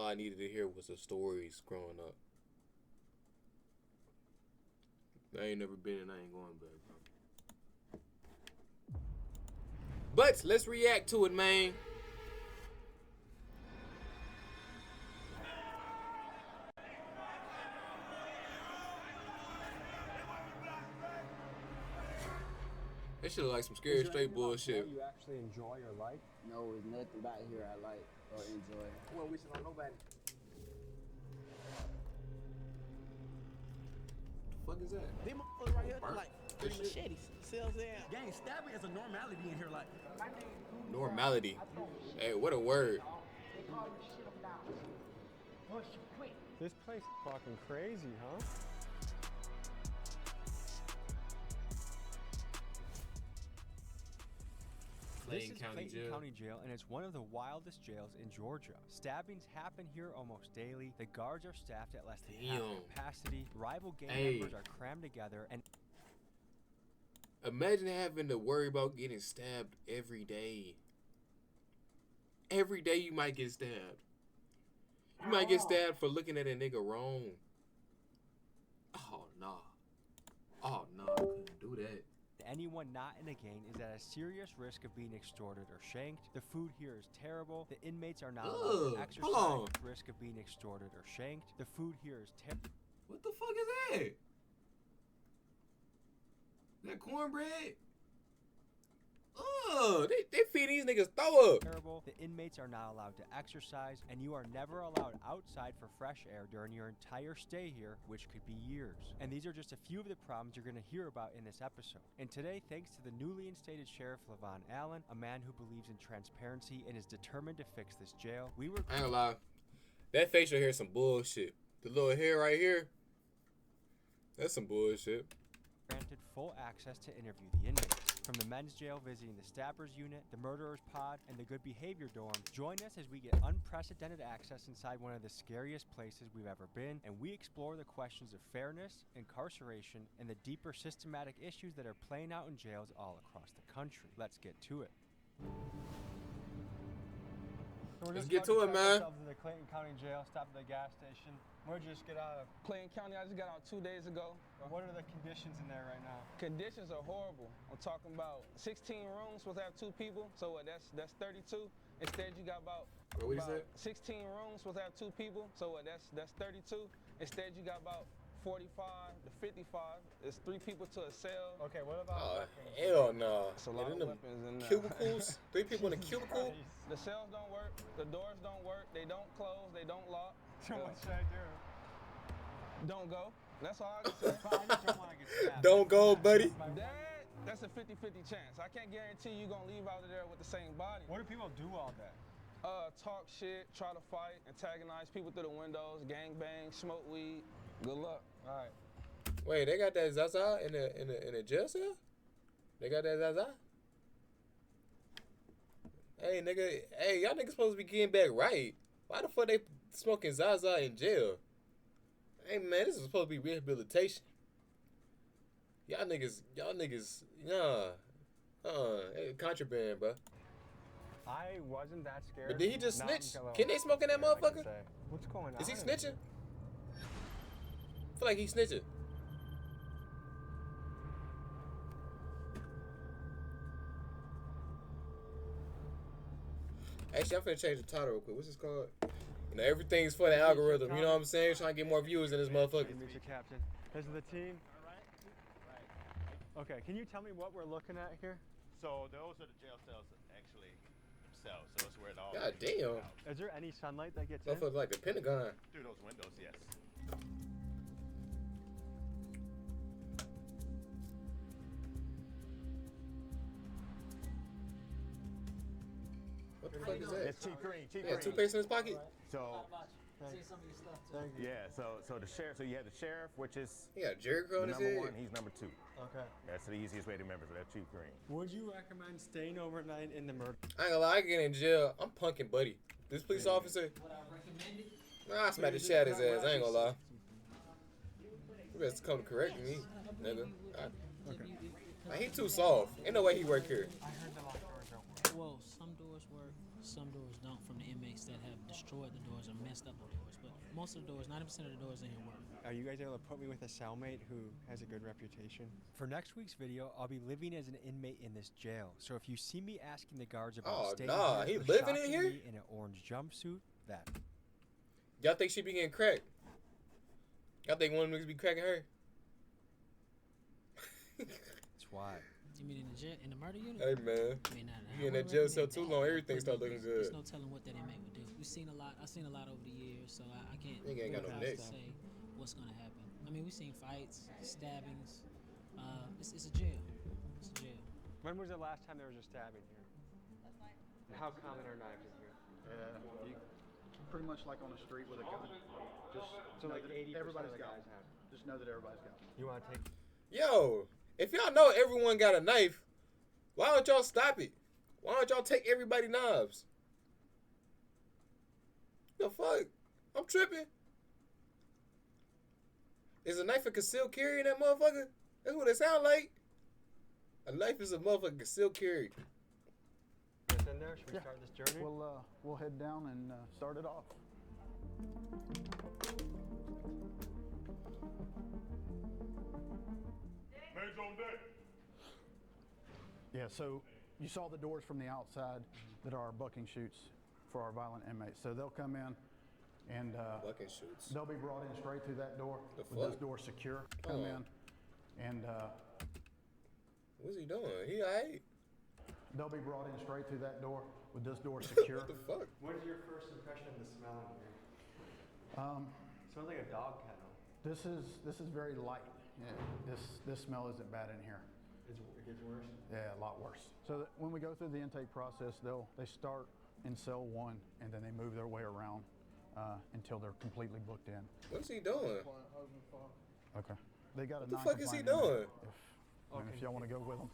all I needed to hear was the stories growing up. I ain't never been and I ain't going back, bro. But let's react to it, man. That shit look like some scary straight bullshit. You actually enjoy your life? No, there's nothing about here I like or enjoy. Well, we should on nobody. The fuck is that? These motherfuckers right here, they're like three machetes. Sells there. Gang, stabbing is a normality in here, like. Normality. Hey, what a word. This place is fucking crazy, huh? This is Clayton County Jail, and it's one of the wildest jails in Georgia. Stabbings happen here almost daily. The guards are staffed at less than half capacity. Rival gang members are crammed together, and imagine having to worry about getting stabbed every day. Every day you might get stabbed. You might get stabbed for looking at a nigga wrong. Oh, nah. Oh, no, I couldn't do that. anyone not in a gang is at a serious risk of being extorted or shanked. The food here is terrible. The inmates are not allowed to exercise the risk of being extorted or shanked. The food here is terrible. What the fuck is that? That cornbread? Oh, they feed these niggas throw up. Terrible. The inmates are not allowed to exercise, and you are never allowed outside for fresh air during your entire stay here, which could be years. And these are just a few of the problems you're going to hear about in this episode. And today, thanks to the newly instated Sheriff Levon Allen, a man who believes in transparency and is determined to fix this jail, we were— I ain't gonna lie. That facial hair is some bullshit. The little hair right here, that's some bullshit. Granted full access to interview the inmates. From the men's jail visiting the stabbers unit, the murderers pod, and the good behavior dorm, join us as we get unprecedented access inside one of the scariest places we've ever been, and we explore the questions of fairness, incarceration, and the deeper systematic issues that are playing out in jails all across the country. Let's get to it. Let's get to it, man. To the Clayton County Jail, stop at the gas station. Where'd you just get out of? Clayton County, I just got out 2 days ago. What are the conditions in there right now? Conditions are horrible. I'm talking about 16 rooms, supposed to have 2 people. So what, that's 32. Instead, you got about, what you say? 16 rooms, supposed to have 2 people. So what, that's 32. Instead, you got about 45 to 55. It's 3 people to a cell. Okay, what about weapons? Hell no. It's a lot of weapons in there. Cubicles? 3 people in a cubicle? The cells don't work. The doors don't work. They don't close. They don't lock. So what should I do? Don't go. That's all I can say. I just don't want to get stabbed. Don't go, buddy. That's a 50-50 chance. I can't guarantee you're going to leave out of there with the same body. What do people do all day? Talk shit, try to fight, antagonize people through the windows, gang bang, smoke weed. Good luck. All right. Wait, they got that Zaza in the jail cell? They got that Zaza? Hey, nigga. Hey, y'all niggas supposed to be getting back right. Why the fuck they smoking Zaza in jail? Hey, man, this is supposed to be rehabilitation. Y'all niggas, contraband, bro. I wasn't that scared. But did he just snitch? Can they smoke in that motherfucker? What's going on? Is he snitching? I feel like he's snitching. Actually, I'm finna change the title real quick. What's this called? You know, everything's for the algorithm. You know what I'm saying? Trying to get more views in this motherfucker. Meet your captain. This is the team. Right. Okay, can you tell me what we're looking at here? So those are the jail cells actually themselves. So it's where it all. God damn. Is there any sunlight that gets in? Motherfucker like the Pentagon. Through those windows, yes. What the fuck is that? It's cheap green. Yeah, toothpaste in his pocket. So. Yeah, so the sheriff. So you have the sheriff, which is Jerry Curl in his head. number 1. He's number 2. Okay. That's the easiest way to remember. So that's cheap green. Would you recommend staying overnight in the murder? I ain't gonna lie, I get in jail. I'm punking Buddy. This police officer. Would I recommend it? Nah, I smack the shit out of his ass. I ain't gonna lie. You better come correct me, nigga. He too soft. Ain't no way he work here. I heard the locked doors don't work. Well, some doors work, some doors don't from the inmate inmates that have destroyed the doors or messed up the doors. But most of the doors, 90% of the doors in here work. Are you guys able to put me with a cellmate who has a good reputation? For next week's video, I'll be living as an inmate in this jail. So if you see me asking the guards about staying here, he or living in shocking here? me in an orange jumpsuit, that. Y'all think she be getting cracked? Y'all think one niggas be cracking her? That's why. You mean in the jail, in the murder unit? Hey man, I mean, you in that jail cell too long, everything start looking good. There's no telling what that inmate would do. I've seen a lot over the years, so I can't Nigga ain't got no neck. say what's gonna happen. I mean, we've seen fights, stabbings. It's a jail. It's a jail. When was the last time there was a stabbing here? Last night. How common are knives in here? You pretty much like on the street with a gun. Just So like 80% everybody's of the got guys have. Just know that everybody's got one. You want to take? Yo, if y'all know everyone got a knife, why don't y'all stop it? Why don't y'all take everybody knives? The fuck? I'm tripping. Is a knife a concealed carry in that motherfucker? That's what it sound like. A knife is a motherfucking concealed carry. Get in there. Should we start this journey? We'll head down and start it off. Man's on deck. Yeah, so you saw the doors from the outside that are our bucking chutes for our violent inmates. So they'll come in and Bucking shoots. they'll be brought in straight through that door The with those fuck? doors secure. Come in and What's he doing? He alright? they'll be brought in straight through that door with this door secure. What the fuck? What is your first impression of the smell in here? Smells like a dog kennel. This is very light. Yeah, this smell isn't bad in here. It gets worse. Yeah, a lot worse. So that when we go through the intake process, they start in cell 1 and then they move their way around until they're completely booked in. What's he doing? Okay. They got What the fuck is he doing? If y'all want to go with them.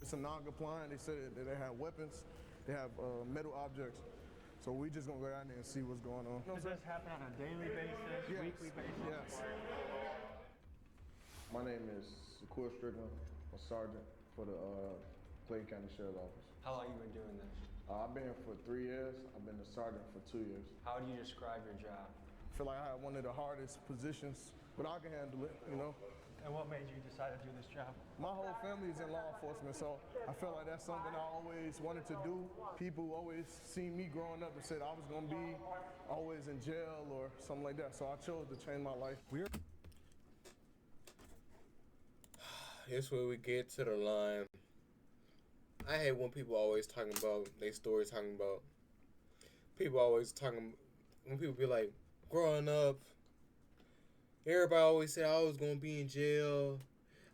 It's a non-compliant. They said that they have weapons. They have metal objects. So we just gonna go down there and see what's going on. Does this happen on a daily basis, Yes. weekly basis? Yes. My name is Shakur Strickland. I'm a sergeant for the Clayton County Sheriff's Office. How long you been doing this? I've been here for 3 years. I've been a sergeant for 2 years. How do you describe your job? I feel like I have one of the hardest positions, but I can handle it, you know. And what made you decide to do this job? My whole family is in law enforcement, so I felt like that's something I always wanted to do. People always seen me growing up and said I was gonna be always in jail or something like that, so I chose to change my life. Here's where we get to the line. I hate when people always talking about they stories, talking about people always talking when people be like, growing up, everybody always said I was gonna be in jail,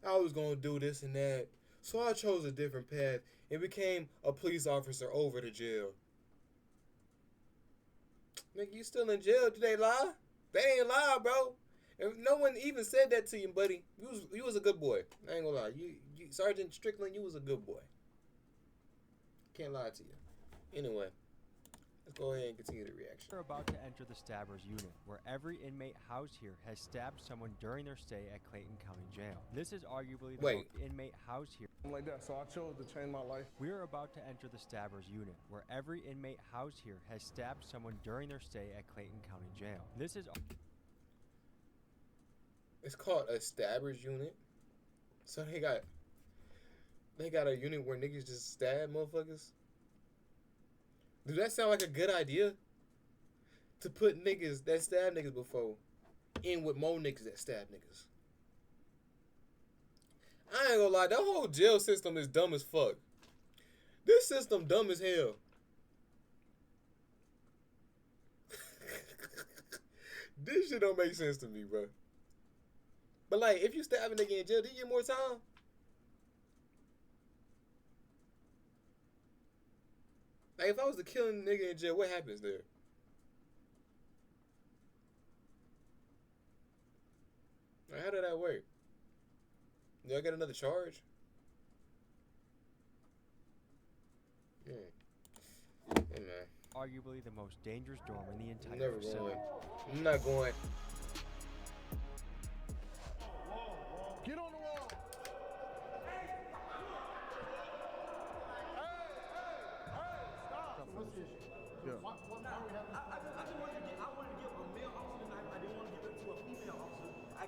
I was gonna do this and that, so I chose a different path and became a police officer over to jail. Nigga, you still in jail? Did they lie? They ain't lie, bro. And no one even said that to you, buddy. You was a good boy. I ain't gonna lie. You Sergeant Strickland, you was a good boy. Can't lie to you. Anyway, let's go ahead and continue the reaction. We're about to enter the Stabbers unit, where every inmate housed here has stabbed someone during their stay at Clayton County Jail. This is arguably the most inmate housed here. Like that, so I chose to change my life. We are about to enter the Stabbers unit, where every inmate housed here has stabbed someone during their stay at Clayton County Jail. This is... It's called a Stabbers unit. So they got a unit where niggas just stab motherfuckers. Does that sound like a good idea? To put niggas that stab niggas before in with more niggas that stab niggas. I ain't gonna lie, that whole jail system is dumb as fuck. This system dumb as hell. This shit don't make sense to me, bro. But like, if you stab a nigga in jail, do you get more time? Like, if I was to kill a nigga in jail, what happens there? Like, how did that work? Do I get another charge? Hey, man. Arguably the most dangerous dorm in the entire Never facility. going. I'm not going. Get on the wall.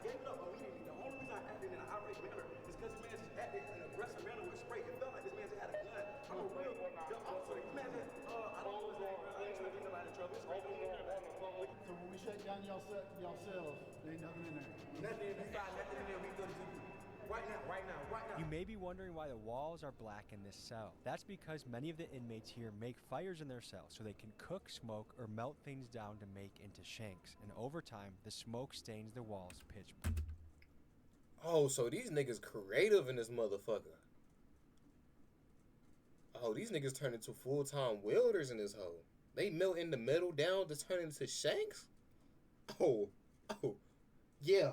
gave it up immediately. The only reason I acted in an irate manner is because this man just acted in an aggressive manner with spray. It felt like this man just had a gun. I'm a real officer. This man said, I don't know what's name, bro. I ain't trying to get nobody in trouble. It's crazy. So when we shut down y'all cells, there ain't nothing in there. Nothing in there. Nothing in there. We 32 people. Right now. You may be wondering why the walls are black in this cell. That's because many of the inmates here make fires in their cells so they can cook, smoke, or melt things down to make into shanks. And over time, the smoke stains the walls pitch black. Oh, so these niggas creative in this motherfucker. Oh, these niggas turn into full-time welders in this hole. They melting the metal down to turn into shanks? Oh, yeah.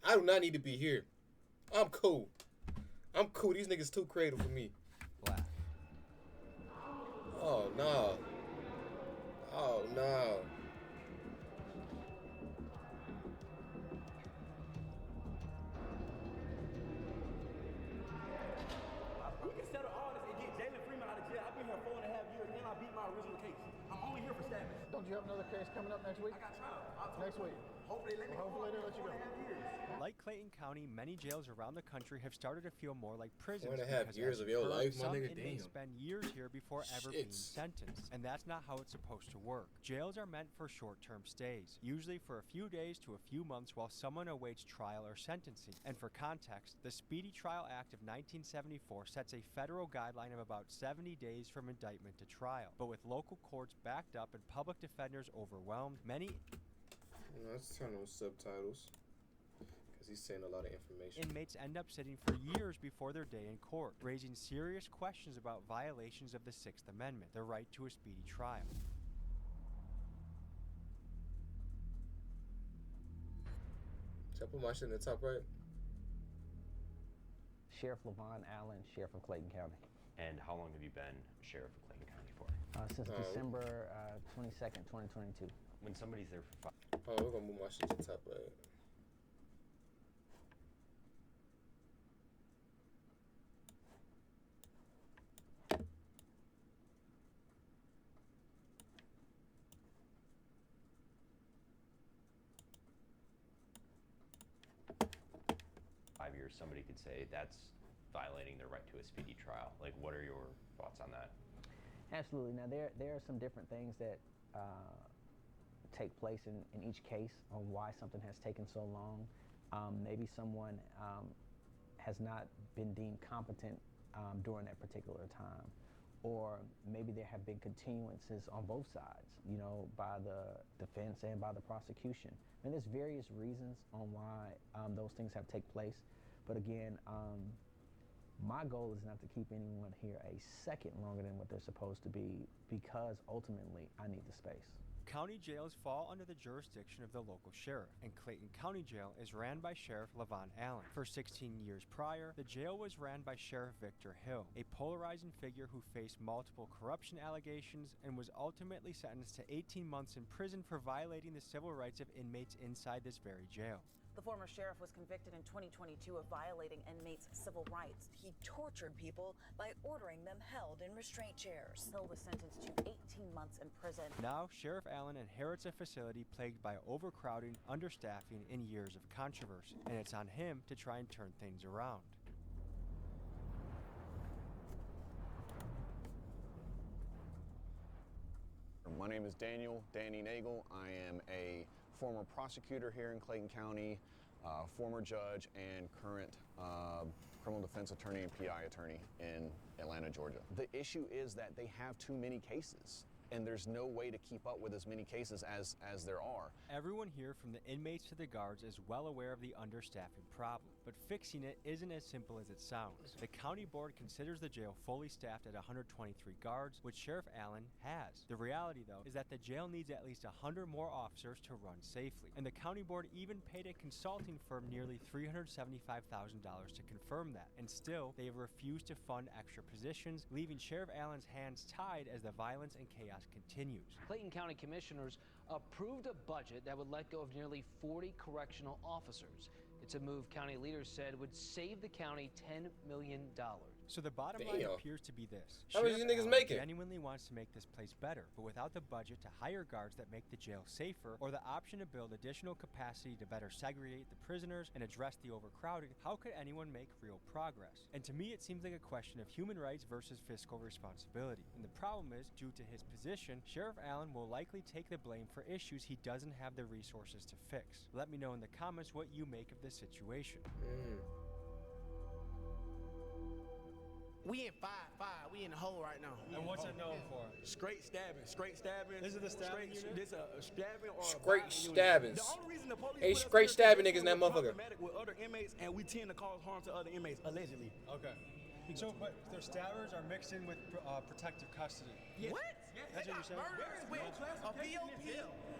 I do not need to be here. I'm cool. These niggas too creative for me. Black. Oh, no. We can settle all this and get Jalen Freeman out of jail. I've been here 4.5 years and I beat my original case. I'm only here for stabbing. Don't you have another case coming up next week? I got trial. Next week. Hopefully they let me go. Hopefully they let you go. 4.5 years. Like Clayton County, many jails around the country have started to feel more like prisons. 4.5 years because, as of you've your heard, life, my some nigga, inmates damn. spend years here before ever being sentenced, and that's not how it's supposed to work. Jails are meant for short-term stays, usually for a few days to a few months while someone awaits trial or sentencing. And for context, the Speedy Trial Act of 1974 sets a federal guideline of about 70 days from indictment to trial. But with local courts backed up and public defenders overwhelmed, many Let's turn on subtitles. He's saying a lot of information. Inmates end up sitting for years before their day in court, raising serious questions about violations of the Sixth Amendment, the right to a speedy trial. Should I put my shit in the top right? Sheriff Levon Allen, Sheriff of Clayton County. And how long have you been Sheriff of Clayton County for? Since December 22nd, 2022. When somebody's there for Oh, we're gonna move my shit to the top right. years, somebody could say that's violating their right to a speedy trial. Like, what are your thoughts on that? Absolutely. Now, there are some different things that take place in each case on why something has taken so long. Maybe someone has not been deemed competent during that particular time. Or maybe there have been continuances on both sides, you know, by the defense and by the prosecution. And there's various reasons on why those things have taken place. But again, my goal is not to keep anyone here a second longer than what they're supposed to be, because ultimately I need the space. County jails fall under the jurisdiction of the local sheriff, and Clayton County Jail is ran by Sheriff Levon Allen. For 16 years prior, the jail was ran by Sheriff Victor Hill, a polarizing figure who faced multiple corruption allegations and was ultimately sentenced to 18 months in prison for violating the civil rights of inmates inside this very jail. The former sheriff was convicted in 2022 of violating inmates' civil rights. He tortured people by ordering them held in restraint chairs. Hill was sentenced to 18 months in prison. Now, Sheriff Allen inherits a facility plagued by overcrowding, understaffing, and years of controversy, and it's on him to try and turn things around. My name is Danny Nagel. I am a former prosecutor here in Clayton County, former judge, and current criminal defense attorney and PI attorney in Atlanta, Georgia. The issue is that they have too many cases, and there's no way to keep up with as many cases as there are. Everyone here, from the inmates to the guards, is well aware of the understaffing problem, but fixing it isn't as simple as it sounds. The county board considers the jail fully staffed at 123 guards, which Sheriff Allen has. The reality, though, is that the jail needs at least 100 more officers to run safely, and the county board even paid a consulting firm nearly $375,000 to confirm that, and still, they have refused to fund extra positions, leaving Sheriff Allen's hands tied as the violence and chaos continues. Clayton County commissioners approved a budget that would let go of nearly 40 correctional officers. It's a move county leaders said would save the county $10 million. So the bottom line Damn. appears to be this. How much Sheriff these niggas Allen making? genuinely wants to make this place better, but without the budget to hire guards that make the jail safer, or the option to build additional capacity to better segregate the prisoners and address the overcrowding, how could anyone make real progress? And to me, it seems like a question of human rights versus fiscal responsibility. And the problem is, due to his position, Sheriff Allen will likely take the blame for issues he doesn't have the resources to fix. Let me know in the comments what you make of this situation. We in 5-5. We in the hole right now. And what's it known for? Straight stabbing. This is the stabbing unit? This a stabbing or a Straight violent unit. stabbings. The only reason the police Hey, put us straight here is stabbing because niggas in that we're motherfucker. problematic with other inmates, and we tend to cause harm to other inmates, allegedly. Okay. So, but their stabbers are mixed in with protective custody. Yes. What? Yes, That's they what you're got saying? murderers with a POP.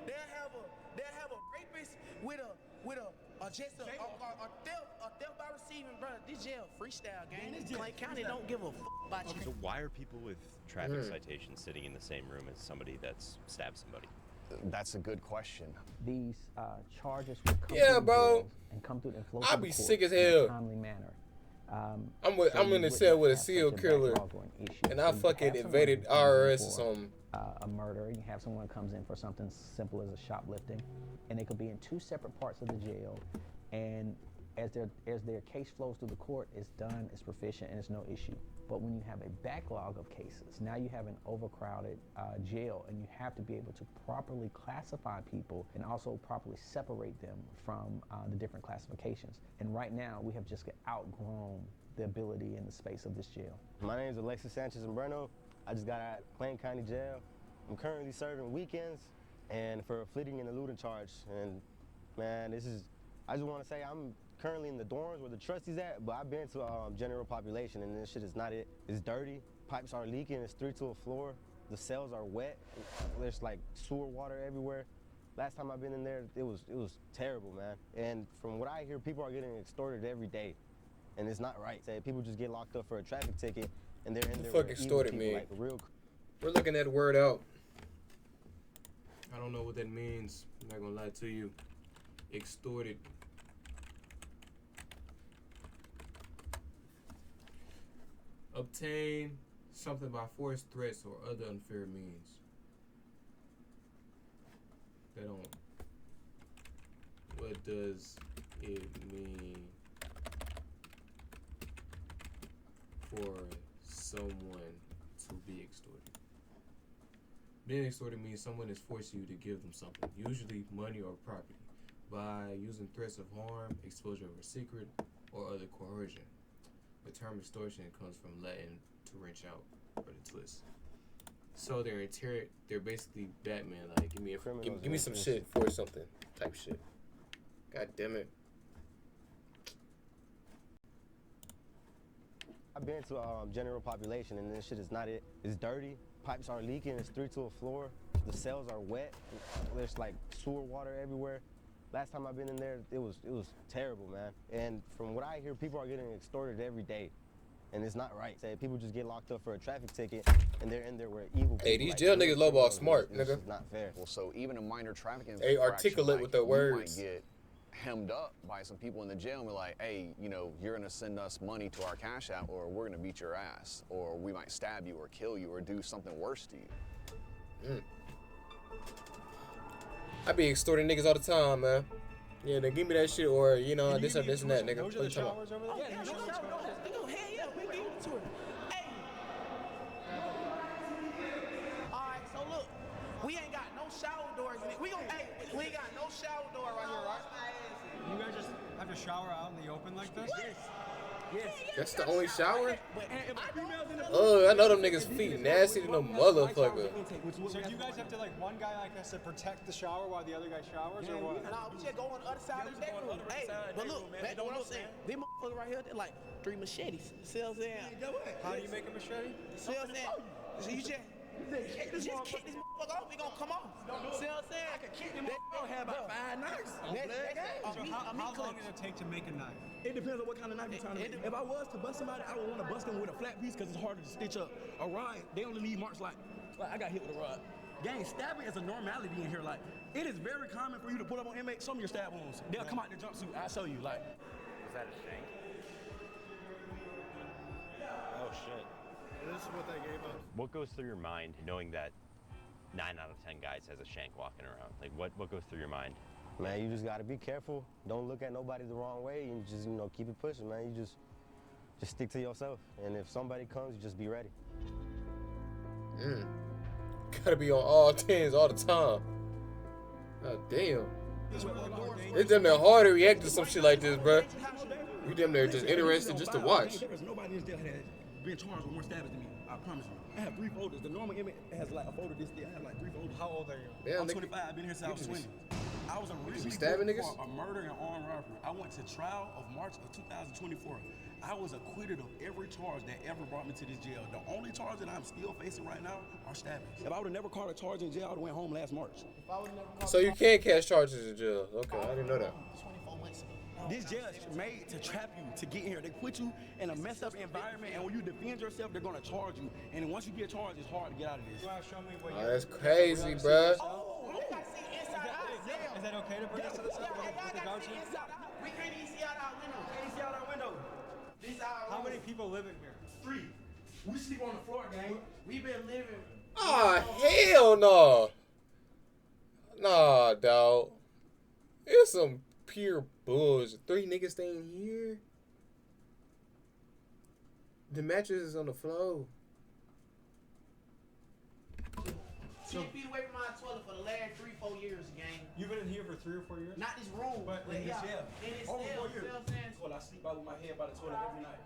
They'll have a rapist with a theft by receiving, brother. This jail freestyle gang. Clay County don't give a fuck about you. So why are people with traffic citations sitting in the same room as somebody that's stabbed somebody? That's a good question. These charges will come Yeah, through bro. jails and come through and flow I'd through be the sick courts as in a hell. timely manner. I'm so in you the cell wouldn't with a have serial such killer, backlog or an issue. and So I you fucking have someone invaded who comes in IRS or for, something. A murder, and you have someone comes in for something simple as a shoplifting, and they could be in two separate parts of the jail, and as their case flows through the court, it's done, it's proficient, and it's no issue. But when you have a backlog of cases, now you have an overcrowded jail, and you have to be able to properly classify people and also properly separate them from the different classifications. And right now, we have just outgrown the ability and the space of this jail. My name is Alexis Sanchez-Umbreno. I just got out of Clayton County Jail. I'm currently serving weekends and for a fleeting and eluding charge. And man, I just want to say I'm currently in the dorms where the trustee's at, but I've been to general population, and this shit is not it. It's dirty, pipes are leaking, it's 3 to a floor, the cells are wet, there's like sewer water everywhere. Last time I've been in there, it was terrible, man. And from what I hear, people are getting extorted every day, and it's not right. Say people just get locked up for a traffic ticket, and they're in there Fuck with extorted evil people, me. like real. We're looking that word out. I don't know what that means. I'm not gonna lie to you. Extorted. Obtain something by force, threats, or other unfair means. They don't. What does it mean for someone to be extorted? Being extorted means someone is forcing you to give them something, usually money or property, by using threats of harm, exposure of a secret, or other coercion. The term extortion comes from Latin to wrench out or to twist. So they're basically Batman, like give me some shit for something type shit. God damn it. I've been to general population, and this shit is not it. It's dirty, pipes are leaking, it's 3 to a floor, the cells are wet, there's like sewer water everywhere. Last time I've been in there, it was terrible, man. And from what I hear, people are getting extorted every day, and it's not right. Say people just get locked up for a traffic ticket, and they're in there where evil people. Hey, these like jail real niggas lowball criminals. smart, It's nigga. just not fair. Well, so even a minor trafficking Hey, infraction, articulate like, with the you words. might get hemmed up by some people in the jail and be like, hey, you're gonna send us money to our cash app, or we're gonna beat your ass, or we might stab you or kill you or do something worse to you. I be extorting niggas all the time, man. Yeah, they give me that shit, or this or this and that, nigga. Those are the showers over there? Yeah, no showers. Hell yeah, we give it to her. Hey. All right, so look, we ain't got no shower doors in it. We ain't got no shower door right here, right? You guys just have to shower out in the open like this? Yes. That's the only shower? But if a female's in the Oh, I know them niggas' feet nasty to no motherfucker. So do you guys have to, like, one guy like us to protect the shower while the other guy showers, or what? Nah, we just go on the other side of the bedroom. Hey, but look, back to what I'm saying. These motherfuckers right here, they're like 3 machetes. See what I'm saying? How do you make a machete? See what I'm saying? So you just kick this motherfucker off, we gonna come off. See what I'm saying? I can kick him off. I don't have about 5 knives. So how long does it take to make a knife? It depends on what kind of knife you're trying to make. If I was to bust somebody, I would want to bust them with a flat piece because it's harder to stitch up. A rod, they only leave marks like I got hit with a rod. Gang, stabbing is a normality in here. Like, it is very common for you to pull up on inmates, show me your stab wounds. They'll come out in their jumpsuit, I'll show you. Like, Was that a shank? Oh Oh shit. This is what they gave us. What goes through your mind knowing that 9 out of 10 guys has a shank walking around? Like what goes through your mind? Man, you just gotta be careful. Don't look at nobody the wrong way and just, keep it pushing, man. You just stick to yourself. And if somebody comes, you just be ready. Gotta be on all 10s all the time. Oh, damn. It's damn near hard to react to some shit like this, bro. You damn near just interested just to watch. There's nobody in this jail that has been charged with more stabbings than me. I promise you. I have 3 folders. The normal inmate has like a folder this thick. I have like 3 folders. How old are you? Yeah, I'm 25. I've been here since I was 20. I was originally stabbing booked niggas? for a murder and armed robbery. I went to trial of March of 2024. I was acquitted of every charge that ever brought me to this jail. The only charge that I'm still facing right now are stabbings. If I would have never caught a charge in jail, I would have went home last March. So you can't catch charges in jail. Okay, I didn't know that. 24 months ago. This jail is made to trap you, to get in here. They put you in a messed up environment, and when you defend yourself, they're gonna charge you. And once you get charged, it's hard to get out of this. You wanna show me what Oh, that's crazy, bruh. Is that okay to bring us to the side with the guards here? We can't even see out our window. Can't see out our window. This our How many people live in here? 3. We sleep on the floor, gang. We been living. Ah, hell no. Nah, dawg. It's some pure bullshit. 3 niggas staying here. The mattress is on the floor. 10 feet away from my toilet for the last 3-4 years, gang. You've been in here for 3 or 4 years? Not this room, But in this jail. In this Over cell, 4 years. you know what I'm saying? Well, I sleep out with my head by the toilet every night.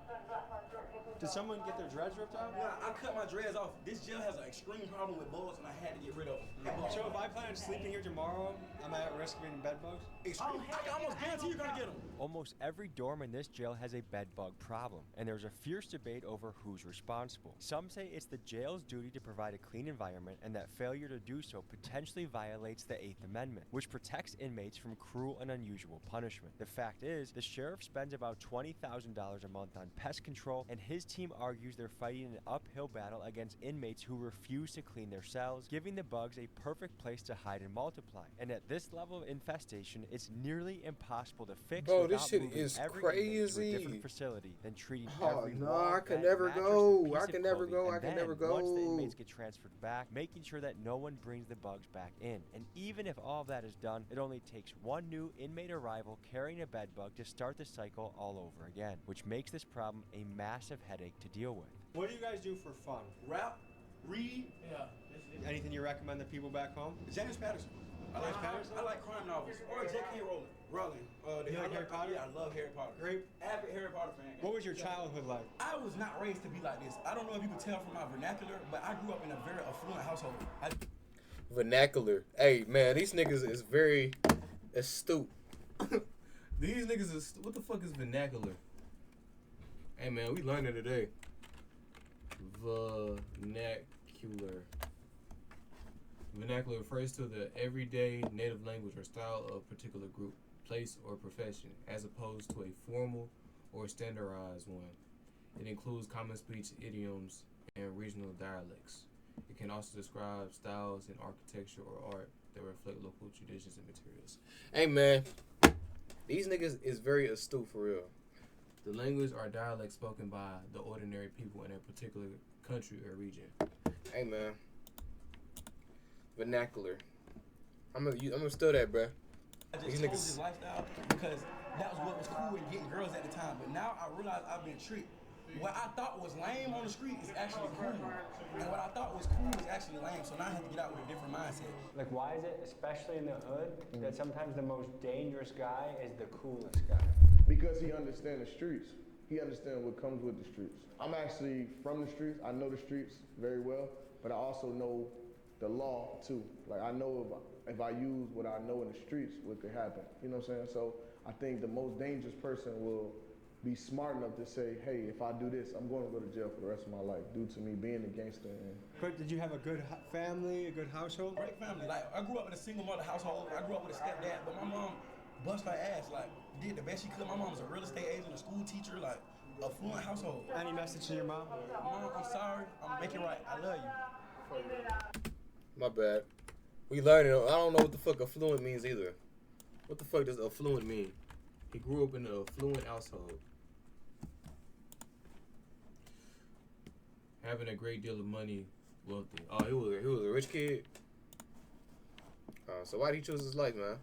Did someone get their dreads ripped out? Nah, I cut my dreads off. This jail has an extreme problem with bugs, and I had to get rid of them. So if I plan on sleeping here tomorrow, am I at risk of getting bed bugs? Extreme. I can almost guarantee you're gonna get them. Almost every dorm in this jail has a bed bug problem, and there's a fierce debate over who's responsible. Some say it's the jail's duty to provide a clean environment, and that failure to do so potentially violates the 8th Amendment, which protects inmates from cruel and unusual punishment. The fact is, the sheriff spends about $20,000 a month on pest control, and his team argues they're fighting an uphill battle against inmates who refuse to clean their cells, giving the bugs a perfect place to hide and multiply. And at this level of infestation, it's nearly impossible to fix. Bro, without this shit moving is every inmate to a crazy. different facility than treating Oh, every no, wall, I can bed, never mattress, go. and piece I of can never clothing. go. And I can then, never go. Once the inmates get transferred back, making sure that no one brings the bugs back in. And even if all of that is done, it only takes one new inmate arrival carrying a bed bug to start the cycle all over again, which makes this problem a massive headache to deal with. What do you guys do for fun? Rap, read. Yeah. Anything you recommend the people back home? James Patterson. I like crime novels. Or J.K. Rowling. You like Harry Potter? Yeah, I love Harry Potter. Great. Avid Harry Potter fan. What was your childhood like? I was not raised to be like this. I don't know if you can tell from my vernacular, but I grew up in a very affluent household. Vernacular. Hey, man, these niggas is very astute. These niggas is... What the fuck is vernacular? Hey, man, we learned it today. Vernacular. Vernacular refers to the everyday native language or style of a particular group, place, or profession, as opposed to a formal or standardized one. It includes common speech, idioms, and regional dialects. It can also describe styles in architecture or art that reflect local traditions and materials. Hey, man, these niggas is very astute for real. The language or dialect spoken by the ordinary people in a particular country or region. Hey, man. Vernacular. I'm gonna steal that, bruh. I just chose this lifestyle because that was what was cool in getting girls at the time. But now I realize I've been tricked. What I thought was lame on the street is actually cool. And what I thought was cool is actually lame. So now I have to get out with a different mindset. Like, why is it, especially in the hood, that sometimes the most dangerous guy is the coolest guy? Because he understands the streets. He understands what comes with the streets. I'm actually from the streets. I know the streets very well, but I also know the law too. Like, I know if I use what I know in the streets, what could happen. You know what I'm saying? So I think the most dangerous person will be smart enough to say, hey, if I do this, I'm going to go to jail for the rest of my life due to me being a gangster. But did you have a good family, a good household? Great family. Like, I grew up in a single mother household. I grew up with a stepdad, but my mom bust her ass. Like, did the best she could. My mom was a real estate agent, a school teacher, like, affluent household. Any message to your mom? Mom, I'm sorry. I'm making it right. I love you. My bad. We learned it. I don't know what the fuck affluent means either. What the fuck does affluent mean? He grew up in an affluent household. having a great deal of money, wealthy. Oh, he was a rich kid. So why did he choose his life, man?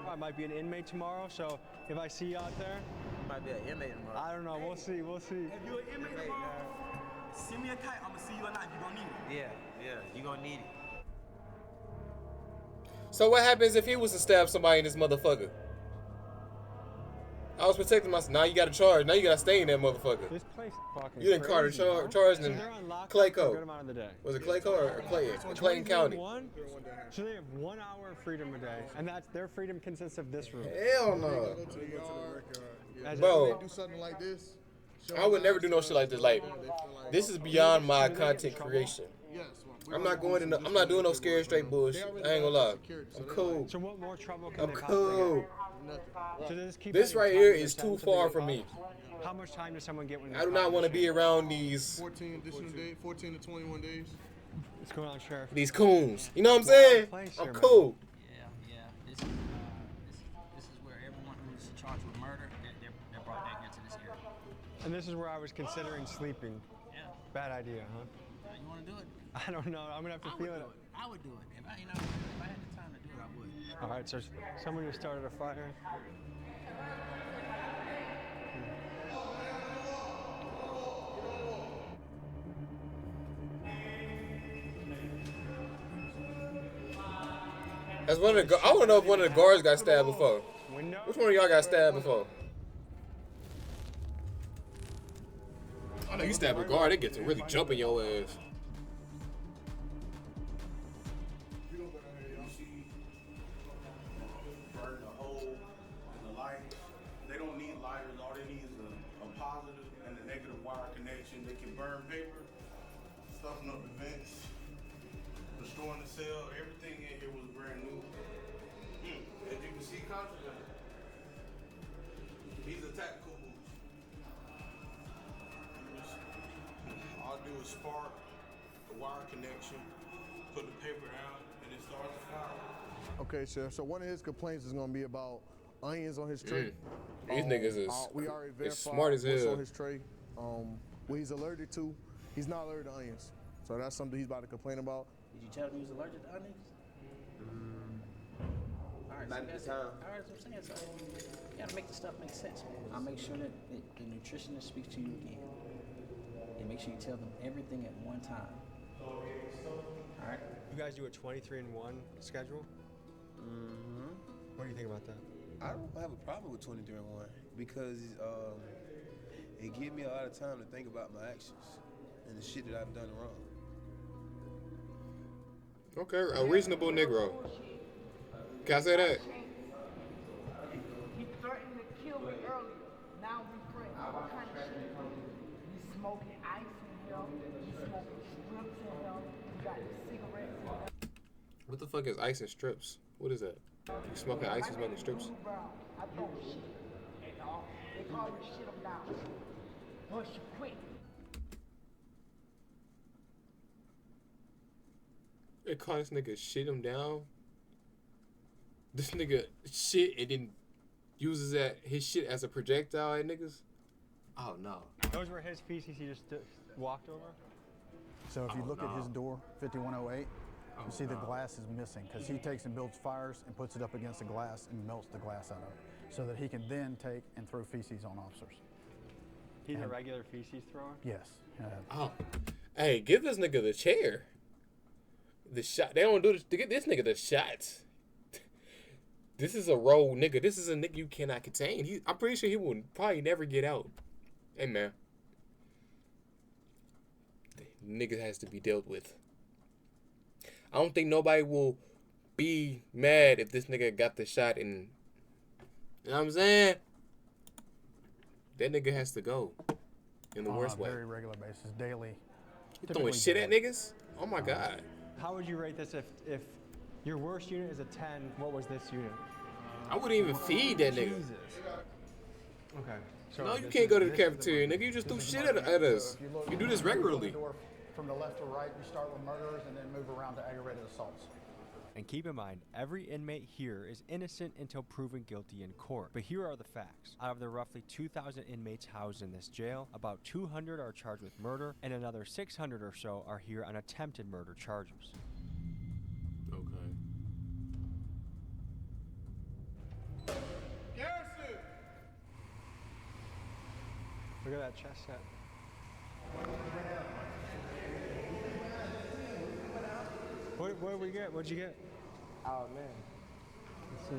I might be an inmate tomorrow, so if I see you out there, Might be an inmate tomorrow. I don't know. We'll see. We'll see. If you're an inmate tomorrow, send me a kite. I'm gonna see you or not. You're gonna need it. Yeah, you gonna need it. So what happens if he was to stab somebody in this motherfucker? I was protecting myself. Now you got to charge. Now you got to stay in that motherfucker. This place is fucking You didn't call charge in Clayco. of the day. Was it Clayco or Clayton County? So they have 1 hour of freedom a day, and that's their freedom consists of this room. Hell no. As Bro, do something like this. I would never do no shit like this. Like, this is beyond my content creation. I'm not going in. I'm not doing no scary straight bullshit. I ain't gonna lie. I'm cool. So what more trouble can I'm they cool. So does keep This any right time here in is your too sentence far to from be me. How much time does someone get when I do not want to be around these 14 to 21 days. What's going on, Sheriff? these coons. You know what I'm saying? I'm cool. Yeah. This is where everyone who's charged with murder, they're brought back here to this area. And this is where I was considering sleeping. Yeah. Bad idea, huh? You want to do it? I don't know. I'm gonna have to feel it. I would do it. If I had the time to do it, I would. All right. So someone who started a fire. That's one of the. I want to know if one of the guards got stabbed before. Which one of y'all got stabbed before? I know you stab a guard, they get to really jump in your ass. Burn the hole in the light. They don't need lighters. All they need is a positive and a negative wire connection. They can burn paper, stuffing up the vents, destroying the cell. Everything in here was brand new. As you can see, confident. These are tactical boots. All I do is spark the wire connection, put the paper down, and it starts the fire. Okay, Sheriff. So one of his complaints is going to be about onions on his tray. These niggas is we already verified smart as what's hell. on his tray. What he's allergic to, he's not allergic to onions. So that's something he's about to complain about. Did you tell him he was allergic to onions? All right, Not at the time. All right, that's what I'm saying. So you gotta make the stuff make sense, man. I'll make sure that the nutritionist speaks to you again. And make sure you tell them everything at one time. All right? You guys do a 23-1 schedule? Mm-hmm. What do you think about that? I don't have a problem with 23-1 because it gives me a lot of time to think about my actions and the shit that I've done wrong. Okay, a reasonable Negro. Can I say that? He threatened to kill me earlier. Now we threaten. What kind of shit? You smoking ice in here. You smoking strips in here. You got the cigarettes in here. What the fuck is ice and strips? What is that? You smoking ice and smoking strips? I throw shit. They call me shit them down. Push you quick. They call this nigga shit him down. This nigga shit and then uses his shit as a projectile at niggas. Oh no. Those were his feces he just walked over? So if you look at his door, 5108, you see the glass is missing because he takes and builds fires and puts it up against the glass and melts the glass out of it so that he can then take and throw feces on officers. He's a regular feces thrower? Yes. Oh. Hey, give this nigga the chair. The shot. They don't do this to get this nigga the shots. This is a rogue nigga. This is a nigga you cannot contain. I'm pretty sure he will probably never get out. Hey, man. The nigga has to be dealt with. I don't think nobody will be mad if this nigga got the shot and... You know what I'm saying? That nigga has to go. In the worst way. On a very regular basis, daily. You throwing shit at niggas? Oh my God. How would you rate this if your worst unit is a 10, what was this unit? I wouldn't even feed that nigga. Jesus. Okay. So No, you can't go to the cafeteria, nigga. You just threw shit at us. You do this regularly. From the left to right, you start with murderers and then move around to aggravated assaults. And keep in mind, every inmate here is innocent until proven guilty in court. But here are the facts. Out of the roughly 2,000 inmates housed in this jail, about 200 are charged with murder, and another 600 or so are here on attempted murder charges. Okay. Garrison! Look at that chest set. What did we get? What'd you get? Oh man. Let's see.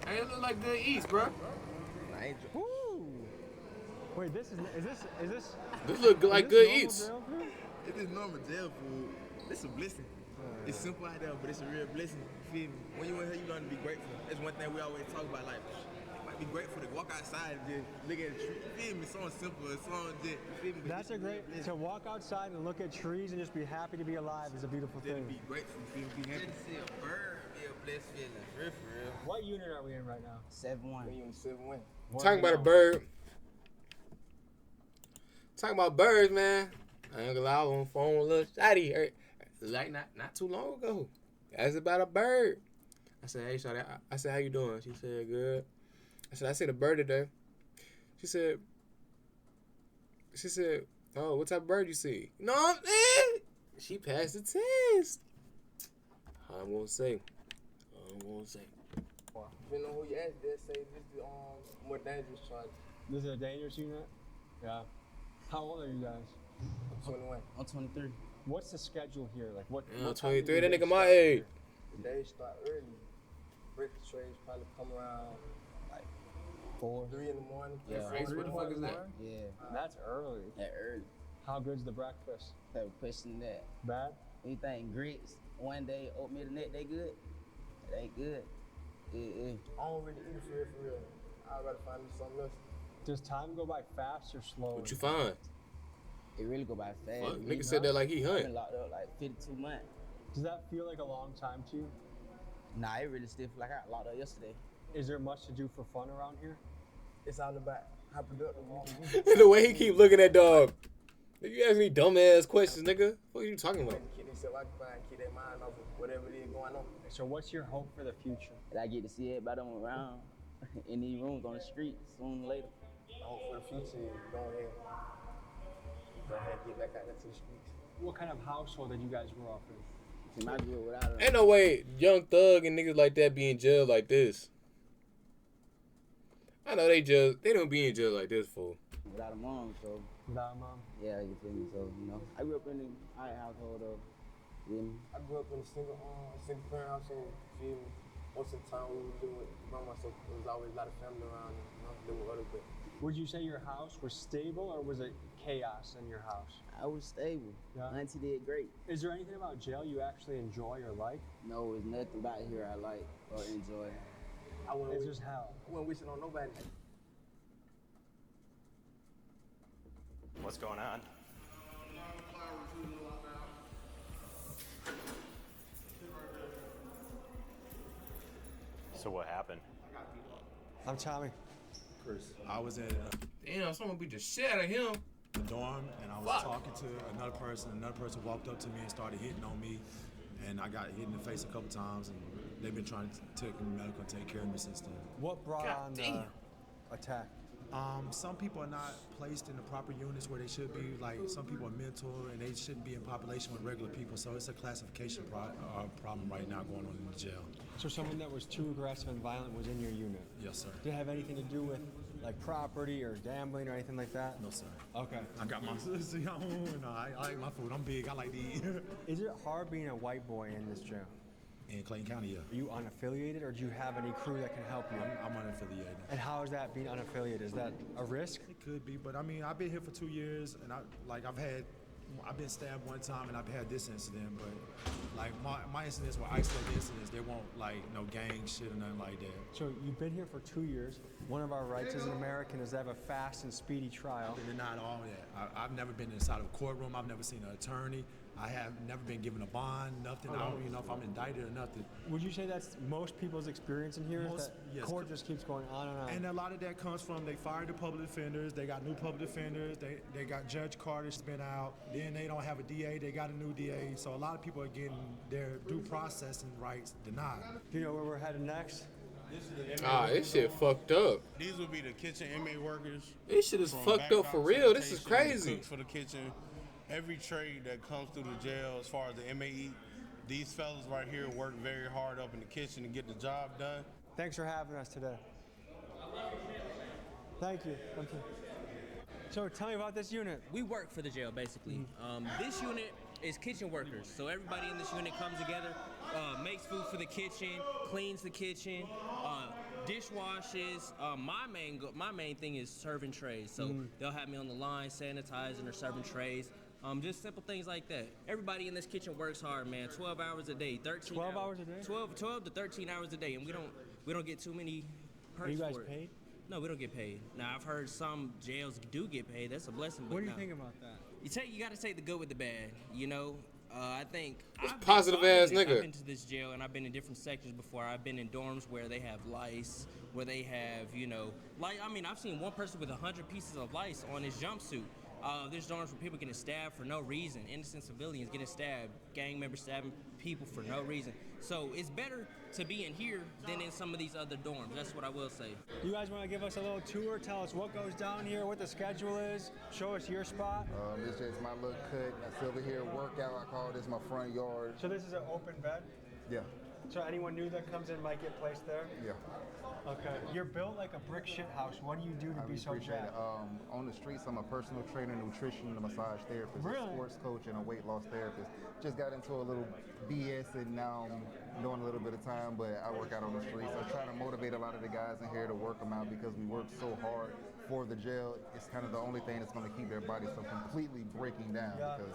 Hey, it look like good eats, bro. Woo! Wait, this is this? This look good, like good normal eats. jail food? It is normal jail food. It's a blessing. It's simple out there, but it's a real blessing. You feel me? When you in here, you learn to be grateful. That's one thing we always talk about. Like, you might be grateful to walk outside and just look at the tree. You feel me? Something simple. Something just, you feel me? But That's a great, to walk outside and look at trees and just be happy to be alive is a beautiful thing. Be grateful. You feel me? Be happy. Just to see a bird be a blessed feeling. For real. What unit are we in right now? 7-1. We on 7-1. Talking about a bird. Talking about birds, man. I ain't gonna lie, I was on the phone with little Shotty. Like not too long ago. Asked about a bird. I said, hey Shotty, I said, how you doing? She said, good. I said, I seen a bird today. She said, oh, what type of bird you see? No, man. She passed the test. I'm gonna say. Depending on who you ask, they'll say this is more dangerous charge. This is a dangerous unit? Yeah. How old are you guys? I'm 21. I'm 23. What's the schedule here? Like what? Yeah, what time 23, do that the nigga day my start age. here? The day start early. Breakfast trays probably come around like 3 in the morning. Yeah. What the fuck is that? Yeah. That's early. That early. How good's the breakfast? Type of question that. Bad? Anything grits, one day oatmeal the next day good? It ain't good. I don't really eat for real. I'd rather find me something else. Does time go by fast or slow? What you find? It really go by fast. Fuck, nigga said that like he I've hunt. been locked up like 52 months. Does that feel like a long time to you? Nah, it really still feel like I got locked up yesterday. Is there much to do for fun around here? It's all about how productive you can be. The way he keep looking at dog. Nigga, you ask me dumb ass questions, nigga. What are you talking about? Keep themselves occupied, keep their mind off of whatever it is going on. So what's your hope for the future? That I get to see everybody on around in these rooms on the street sooner or later. I hope for the future is go ahead and get back out there to the streets. What kind of household did you guys grow up in? See, I grew up without Ain't no way Young Thug and niggas like that be in jail like this. I know they don't be in jail like this, fool. without a mom, so. Without a mom? Yeah, you feel me? So, you know, I grew up in an high household, though. You feel me? I grew up in a single parent household, feel me? Most of the time we were living with grandma, so there was always a lot of family around, you know, living with other people. Would you say your house was stable or was it chaos in your house? I was stable. Yeah. Auntie did great. Is there anything about jail you actually enjoy or like? No, there's nothing about here I like or enjoy. It's just hell. I wouldn't wish it on nobody. What's going on? So what happened? I'm Tommy. Chris. I was in Damn, someone beat the shit out of him. the dorm and I was talking to another person. Another person walked up to me and started hitting on me. And I got hit in the face a couple times. And they've been trying to take me medical and take care of me since then. What brought on the attack? Some people are not placed in the proper units where they should be. Like some people are mental and they shouldn't be in population with regular people. So it's a classification problem right now going on in the jail. So someone that was too aggressive and violent was in your unit? Yes, sir. Did it have anything to do with like property or gambling or anything like that? No, sir. Okay. I got my sister. I like my food. I'm big. I like to eat. Is it hard being a white boy in this jail? In Clayton County, yeah. Are you unaffiliated or do you have any crew that can help you? I'm unaffiliated. And how is that being unaffiliated? Is that a risk? It could be, but I mean, I've been here for 2 years, and I've been stabbed one time, and I've had this incident, but like my incidents were isolated incidents. They won't like no gang shit or nothing like that. So you've been here for 2 years. One of our rights as an American is to have a fast and speedy trial. They're not all that. I've never been inside of a courtroom. I've never seen an attorney. I have never been given a bond, nothing. I don't even know if I'm indicted or nothing. Would you say that's most people's experience in here? Most, yes. Court just keeps going on and on. And a lot of that comes from they fired the public defenders, they got new public defenders, they got Judge Carter's been out, then they don't have a DA, they got a new DA. So a lot of people are getting their due processing rights denied. Do you know where we're headed next? This shit fucked up. These would be the kitchen inmate workers. This shit is fucked up for real. This is crazy. Cooks for the kitchen. Every trade that comes through the jail as far as the inmate eat, these fellas right here work very hard up in the kitchen to get the job done. Thanks for having us today. Thank you. Thank you. So tell me about this unit. We work for the jail, basically. This unit is kitchen workers. So everybody in this unit comes together, makes food for the kitchen, cleans the kitchen, dishwashes. My main thing is serving trays. So they'll have me on the line, sanitizing or serving trays. Just simple things like that. Everybody in this kitchen works hard, man. 12 hours a day, 13 12 hours a day? 12 to 13 hours a day, and we don't get too many perks. Are you guys for it. paid? No, we don't get paid. Now, I've heard some jails do get paid. That's a blessing. But What do you no. think about that? You got to take the good with the bad, you know? I think positive ass nigga. I've been to this jail and I've been in different sections before. I've been in dorms where they have lice, where they have, I've seen one person with 100 pieces of lice on his jumpsuit. There's dorms where people getting stabbed for no reason. Innocent civilians getting stabbed. Gang members stabbing people for no reason. So it's better to be in here than in some of these other dorms. That's what I will say. You guys want to give us a little tour? Tell us what goes down here, what the schedule is. Show us your spot. This is my little cut. I over here workout. I call this my front yard. So this is an open bed? Yeah. So anyone new that comes in might get placed there? Yeah. Okay. You're built like a brick shit house. What do you do to be so appreciate jacked? it. On the streets, I'm a personal trainer, nutrition, and a massage therapist, Really? a sports coach, and a weight loss therapist. Just got into a little BS, and now I'm doing a little bit of time, but I work out on the streets. I try to motivate a lot of the guys in here to work them out because we work so hard for the jail. It's kind of the only thing that's going to keep their bodies from completely breaking down because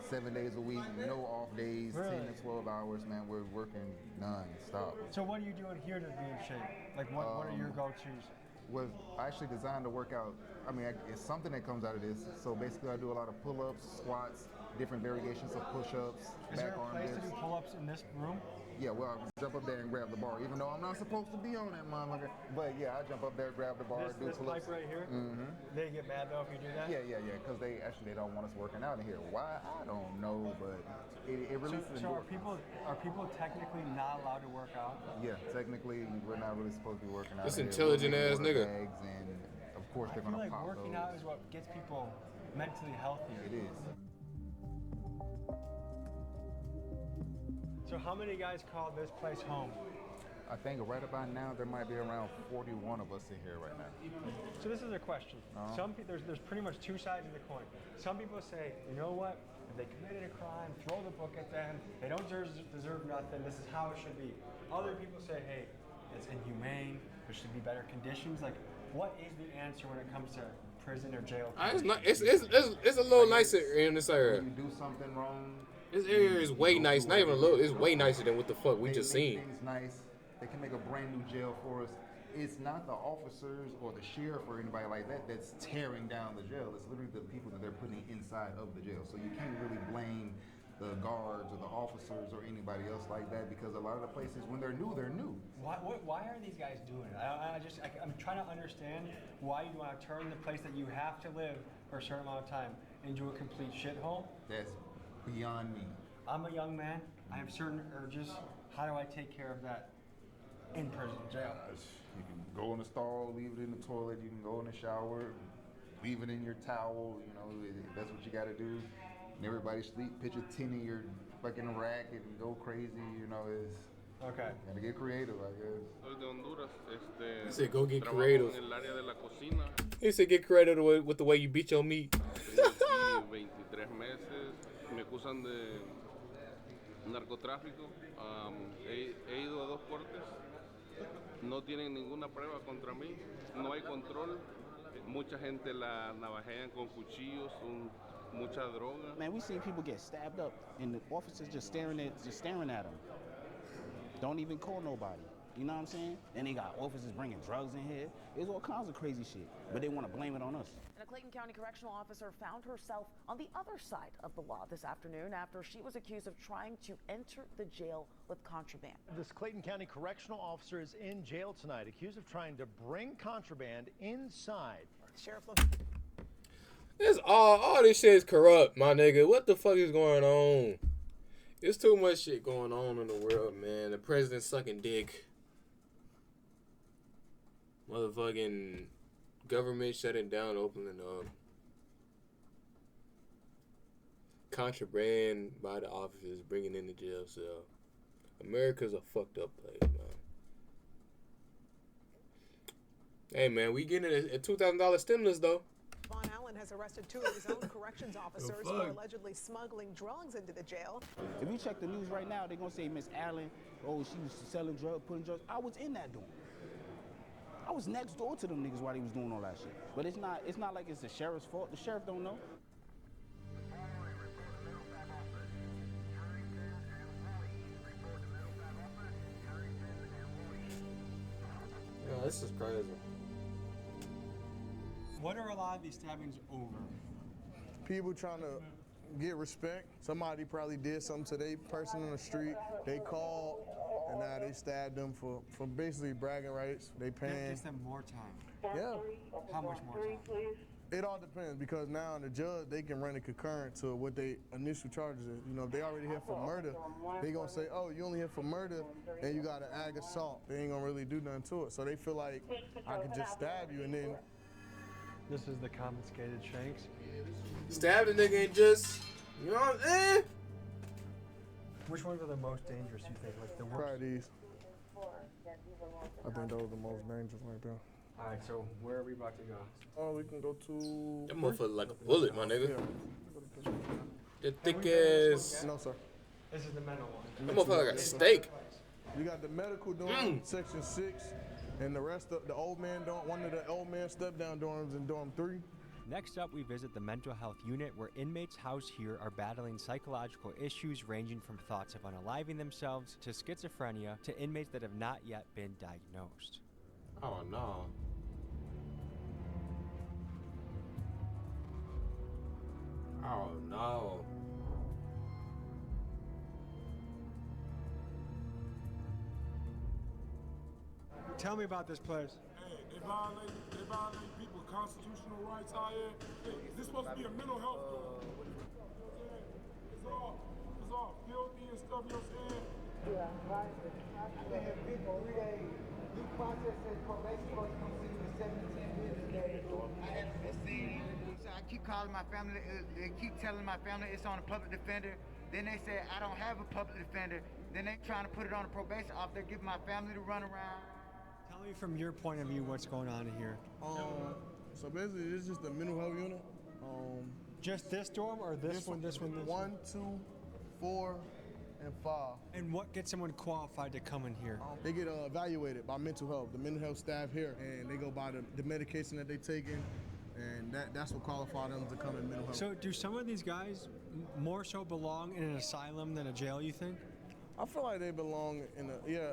7 days a week, no off days, Really? 10 to 12 hours, man. We're working non-stop. So what are you doing here to be in shape? Like what are your go-tos? Was I actually designed to work out. It's something that comes out of this. So basically, I do a lot of pull-ups, squats, different variations of push-ups, Is there a place to do pull-ups in this room? Yeah, well, I jump up there and grab the bar, even though I'm not supposed to be on that motherfucker. But yeah, I jump up there, grab the bar, do This pull-ups. pipe right here? Mm-hmm. They get mad though if you do that? Yeah, because they don't want us working out in here. Why? I don't know, but it releases So are people technically not allowed to work out? Yeah, technically we're not really supposed to be working out. This in here. intelligent We're ass making nigga. bags, and of course they're I feel gonna like pop working those. out is what gets people mentally healthy. It is. So how many guys call this place home? I think right about now there might be around 41 of us in here right now. So this is a question. There's pretty much two sides of the coin. Some people say, you know what? If they committed a crime, throw the book at them. They don't deserve nothing. This is how it should be. Other people say, hey, it's inhumane. There should be better conditions. Like, what is the answer when it comes to prison or jail? It's a little nicer in this area. When you do something wrong, This area is way nice. Not even a little. It's way nicer than what the fuck we just seen. Things nice. They can make a brand new jail for us. It's not the officers or the sheriff or anybody like that that's tearing down the jail. It's literally the people that they're putting inside of the jail. So you can't really blame the guards or the officers or anybody else like that because a lot of the places, when they're new, they're new. Why are these guys doing it? I'm trying to understand why you want to turn the place that you have to live for a certain amount of time into a complete shithole. That's beyond me. I'm a young man. I have certain urges. How do I take care of that in prison jail? You can go in the stall, leave it in the toilet. You can go in the shower, leave it in your towel. You know, that's what you got to do. And everybody sleep, pitch a tin in your fucking rack and go crazy. You know, it's okay. Gotta get creative, I guess. Soy de Honduras. He said, "Go get trabajo creative." En el área de la cocina. He said, "Get creative with the way you beat your meat." Tengo aquí 23 meses. Me acusan de narcotráfico. He ido a 2 cortes. No tienen ninguna prueba contra mí. No hay control. Mucha gente la navajean con cuchillos. Mucha droga. Man, we seen people get stabbed up, and the officers just staring at them. Don't even call nobody. You know what I'm saying? And they got officers bringing drugs in here. There's all kinds of crazy shit, but they want to blame it on us. And a Clayton County correctional officer found herself on the other side of the law this afternoon after she was accused of trying to enter the jail with contraband. This Clayton County correctional officer is in jail tonight, accused of trying to bring contraband inside. Sheriff, This all this shit is corrupt, my nigga. What the fuck is going on? There's too much shit going on in the world, man. The president sucking dick. Motherfucking government shutting down, opening up. Contraband by the officers bringing in the jail cell. America's a fucked up place, man. Hey, man, we getting a $2,000 stimulus, though. Von Allen has arrested 2 of his own corrections officers for allegedly smuggling drugs into the jail. If you check the news right now, they're going to say Miss Allen, oh, she was selling drugs, putting drugs. I was in that dorm. I was next door to them niggas while they was doing all that shit. But it's not like it's the sheriff's fault. The sheriff don't know. Yeah, this is crazy. What are a lot of these stabbings over? People trying to get respect. Somebody probably did something to their person in the street. They called, and now they stabbed them for basically bragging rights. They That paying. gives them more time. Yeah. How much more time? It all depends because now the judge, they can run it concurrent to what they initial charges is. You know, if they already here for murder, they gonna say, oh, you only here for murder and you got an ag assault. They ain't gonna really do nothing to it. So they feel like I could just stab you and then. This is the confiscated shanks. Stab the nigga and just, you know what I'm saying? Which ones are the most dangerous, you think? Like the worst? Probably these. I think those are the most dangerous right there. All right, so where are we about to go? Oh, we can go to. That motherfucker like a bullet, my nigga. Yeah. The thick ass. No, sir. This is the mental one. That motherfucker got steak. You got the medical dorm, section 6, and the rest of the old man dorm. One of the old man step down dorms in dorm 3. Next up, we visit the mental health unit where inmates housed here are battling psychological issues ranging from thoughts of unaliving themselves to schizophrenia to inmates that have not yet been diagnosed. Oh no. Oh no. Tell me about this place. Hey, they violate people's constitutional rights out here. Hey, this supposed to be a mental health door. It's all filthy and stuff, you know what I'm saying? Yeah, right. I've been here 53 days. New process says probation supposed to come see me in 7 to 10 business days. I haven't been seen. So I keep calling my family. They keep telling my family it's on a public defender. Then they say I don't have a public defender. Then they trying to put it on a probation officer, giving my family to run around. Tell me from your point of view what's going on here. So basically, it's just a mental health unit. Just this dorm or this one, this one, this one? 1, 2, 4, and 5. And what gets someone qualified to come in here? They get evaluated by mental health, the mental health staff here, and they go by the medication that they taking, and that's what qualifies them to come in mental health. So do some of these guys more so belong in an asylum than a jail, you think? I feel like they belong in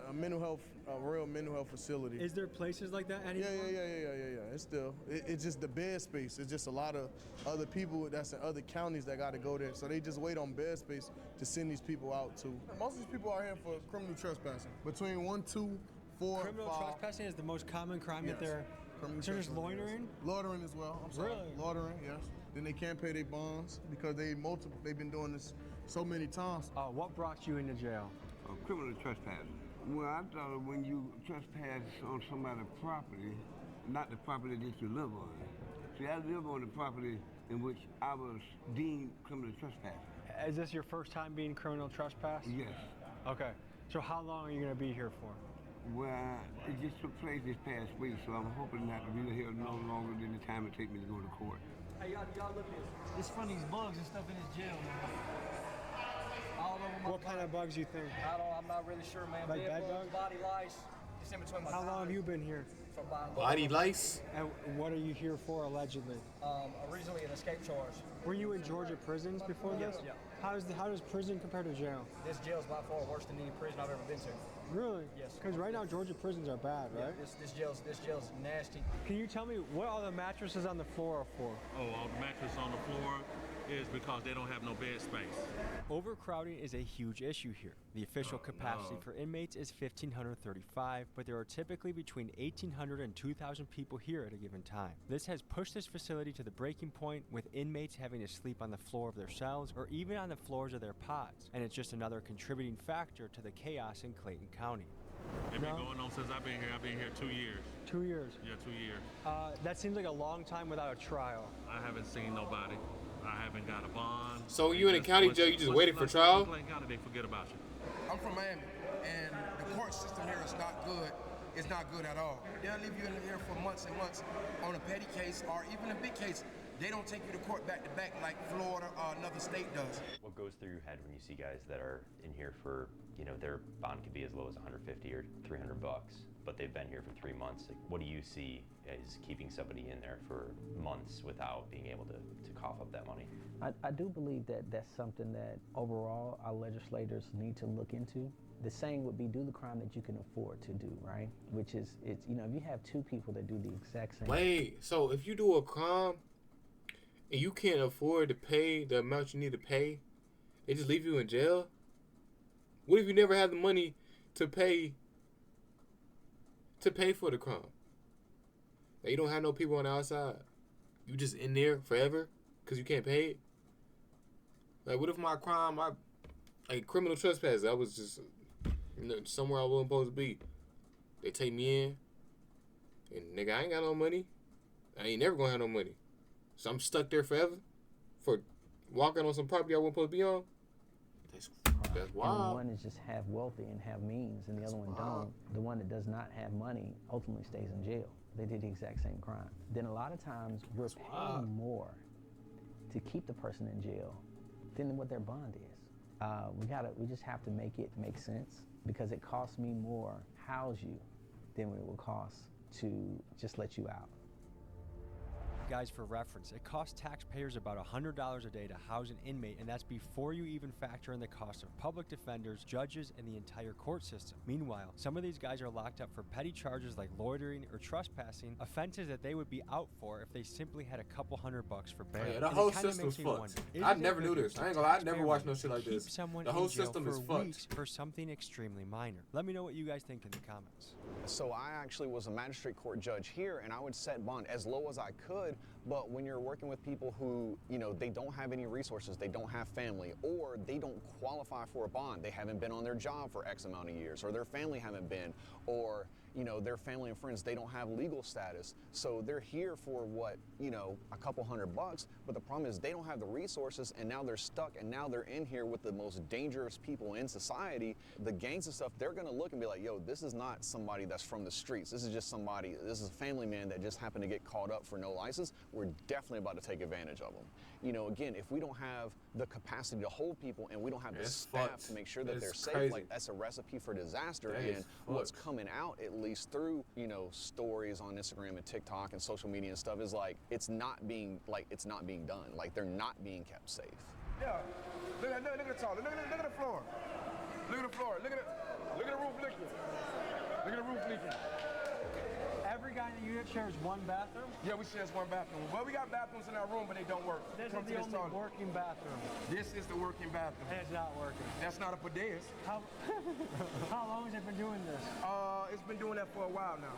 a mental health, a real mental health facility. Is there places like that anymore? Yeah. It's just the bed space. It's just a lot of other people that's in other counties that got to go there. So they just wait on bed space to send these people out to. Most of these people are here for criminal trespassing. Between 1, 2, 4, Criminal 5. trespassing is the most common crime that Yes. they're. So just loitering? Loitering as well. I'm sorry. Really? Loitering, yes. Then they can't pay their bonds because they've been doing this so many times. What brought you into jail? Criminal trespassing. Well, I thought when you trespass on somebody's property, not the property that you live on. See, I live on the property in which I was deemed criminal trespassing. Is this your first time being criminal trespass? Yes. Okay. So how long are you going to be here for? Well, it just took place this past week, so I'm hoping not to be here no longer than the time it takes me to go to court. Hey, y'all look at this. It's from these bugs and stuff in this jail, man. All over my What kind of bugs you think? I'm not really sure, man. Like bed bugs? Body lice. Just in between my How long have thighs. you been here? for buying Body lice? And what are you here for, allegedly? Originally an escape charge. Were you in Georgia prisons before this? Yeah. How does prison compare to jail? This jail is by far worse than any prison I've ever been to. Really? Yes. Because right now Georgia prisons are bad, right? Yeah, this jail's nasty. Can you tell me what all the mattresses on the floor are for? Oh, all the mattress on the floor is because they don't have no bed space. Overcrowding is a huge issue here. The official capacity for inmates is 1,535, but there are typically between 1,800 and 2,000 people here at a given time. This has pushed this facility to the breaking point, with inmates having to sleep on the floor of their cells or even on the floors of their pods, and it's just another contributing factor to the chaos in Clayton County. It's been going on since I've been here. I've been here 2 years. 2 years? Yeah, 2 years. That seems like a long time without a trial. I haven't seen nobody. I haven't got a bond. So you in a county jail, you just waited for trial? Clayton County, they forget about you. I'm from Miami, and the court system here is not good. It's not good at all. They'll leave you in here for months and months on a petty case or even a big case. They don't take you to court back to back like Florida or another state does. What goes through your head when you see guys that are in here for, their bond could be as low as 150 or 300 bucks, but they've been here for 3 months? Like, what do you see as keeping somebody in there for months without being able to cough up that money? I do believe that that's something that overall our legislators need to look into. The saying would be, do the crime that you can afford to do, right? Which is, if you have two people that do the exact same. Wait, so if you do a crime and you can't afford to pay the amount you need to pay, they just leave you in jail? What if you never have the money to pay for the crime? Like, you don't have no people on the outside. You just in there forever because you can't pay it? Like, what if my crime, like criminal trespass, I was just somewhere I wasn't supposed to be. They take me in, and nigga, I ain't got no money. I ain't never gonna have no money. So I'm stuck there forever for walking on some property I wasn't supposed to be on? That's wild. And one is just half wealthy and have means, and the other one don't. The one that does not have money ultimately stays in jail. They did the exact same crime. Then a lot of times we're paying more to keep the person in jail than what their bond is. We just have to make it make sense, because it costs me more to house you than what it will cost to just let you out. Guys, for reference, it costs taxpayers about $100 a day to house an inmate, and that's before you even factor in the cost of public defenders, judges, and the entire court system. Meanwhile, some of these guys are locked up for petty charges like loitering or trespassing, offenses that they would be out for if they simply had a couple $100 for bail. Yeah, the whole system's fucked. I never knew this. I ain't gonna lie, I never watched no shit like this. The whole system is fucked for something extremely minor. Let me know what you guys think in the comments. So I actually was a magistrate court judge here, and I would set bond as low as I could. But when you're working with people who, they don't have any resources, they don't have family, or they don't qualify for a bond, they haven't been on their job for X amount of years, or their family haven't been, or, their family and friends, they don't have legal status. So they're here for what, a couple $100, but the problem is they don't have the resources, and now they're stuck, and now they're in here with the most dangerous people in society. The gangs and stuff, they're gonna look and be like, yo, this is not somebody that's from the streets. This is just somebody, this is a family man that just happened to get caught up for no license. We're definitely about to take advantage of them. Again, if we don't have the capacity to hold people and we don't have the staff to make sure that they're safe, like, that's a recipe for disaster. And what's coming out, at least through, stories on Instagram and TikTok and social media and stuff, is like, it's not being done. Like, they're not being kept safe. Yeah, look at the toilet, look at the floor. Look at the floor, look at the roof leaking. Look at the roof leaking. Every guy in the unit shares one bathroom? Yeah, we share one bathroom. Well, we got bathrooms in our room, but they don't work. This is the only working bathroom. This is the working bathroom. And it's not working. That's not a bidet. How long has it been doing this? It's been doing that for a while now.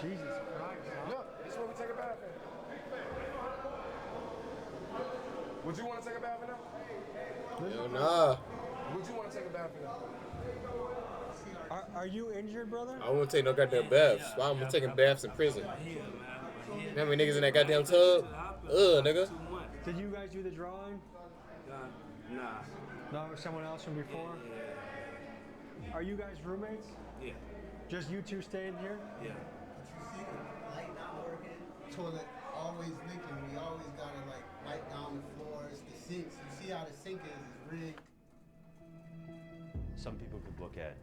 Jesus Christ. Look, this is where we take a bath in. Would you want to take a bath in there? Hell nah. Would you want to take a bath in there? Are you injured, brother? I won't take no goddamn baths. Why am I taking baths in prison? How many niggas in that goddamn tub? Nigga. Did you guys do the drawing? Nah. No, someone else from before? Yeah. Are you guys roommates? Yeah. Just you two staying here? Yeah. Light not working, toilet always leaking. We always gotta wipe down the floors, the sinks. You see how the sink is rigged. Some people could look at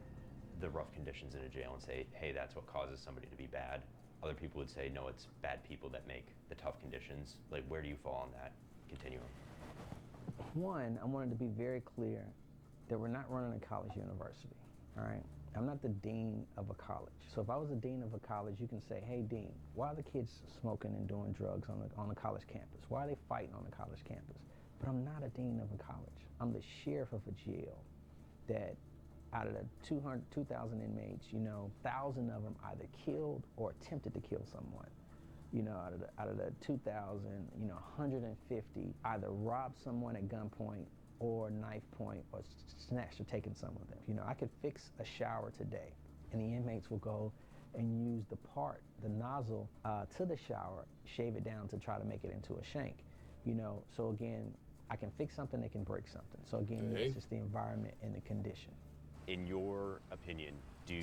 the rough conditions in a jail and say, hey, that's what causes somebody to be bad. Other people would say, no, it's bad people that make the tough conditions. Like, where do you fall on that continuum? One, I wanted to be very clear that we're not running a college university, all right? I'm not the dean of a college. So if I was the dean of a college, you can say, hey, dean, why are the kids smoking and doing drugs on the college campus? Why are they fighting on the college campus? But I'm not a dean of a college. I'm the sheriff of a jail that out of the 2,000 inmates, 1,000 of them either killed or attempted to kill someone. Out of the 2,000, 150 either robbed someone at gunpoint or knife point or snatched or taken some of them. I could fix a shower today, and the inmates will go and use the nozzle to the shower, shave it down to try to make it into a shank. So again, I can fix something, they can break something. So again, it's just the environment and the condition. In your opinion, do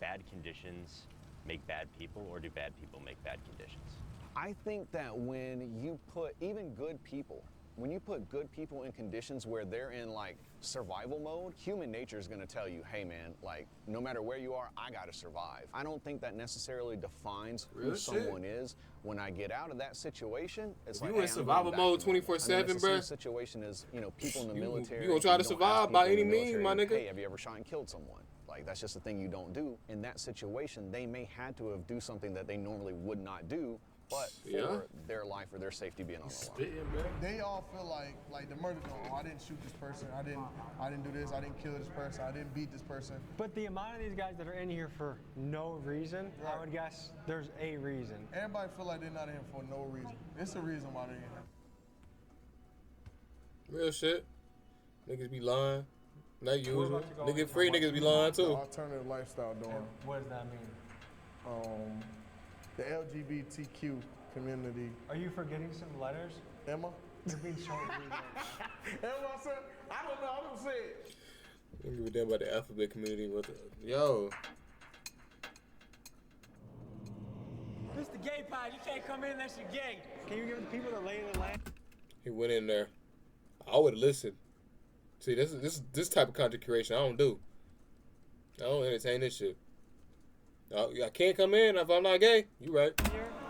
bad conditions make bad people, or do bad people make bad conditions? I think that when you put even good people, when you put good people in conditions where they're in like survival mode, human nature is going to tell you, hey man, like no matter where you are, I got to survive. I don't think that necessarily defines who someone is. When I get out of that situation, it's like, you in survival mode 24/7, bro. The situation is, people in the military. You gonna try to survive by any means, my nigga. Hey, have you ever shot and killed someone? Like that's just a thing you don't do. In that situation, they may had to have do something that they normally would not do, but for their life or their safety being on the line. They all feel like the murder zone. Oh, I didn't shoot this person. I didn't do this. I didn't kill this person. I didn't beat this person. But the amount of these guys that are in here for no reason, I would guess there's a reason. Everybody feel like they're not in here for no reason. It's a reason why they're in here. Real shit. Niggas be lying. Not usual. Nigga free niggas be lying too. Alternative lifestyle doing. What does that mean? The LGBTQ community. Are you forgetting some letters? Emma? You're being so rude. Emma said, I don't know, I don't say it. I don't give a damn about the alphabet community. Yo. This the gay pod. You can't come in unless you're gay. Can you give the people the lay of the land? He went in there. I would have listened. See, this type of content creation I don't do. I don't entertain this shit. I can't come in if I'm not gay. You right.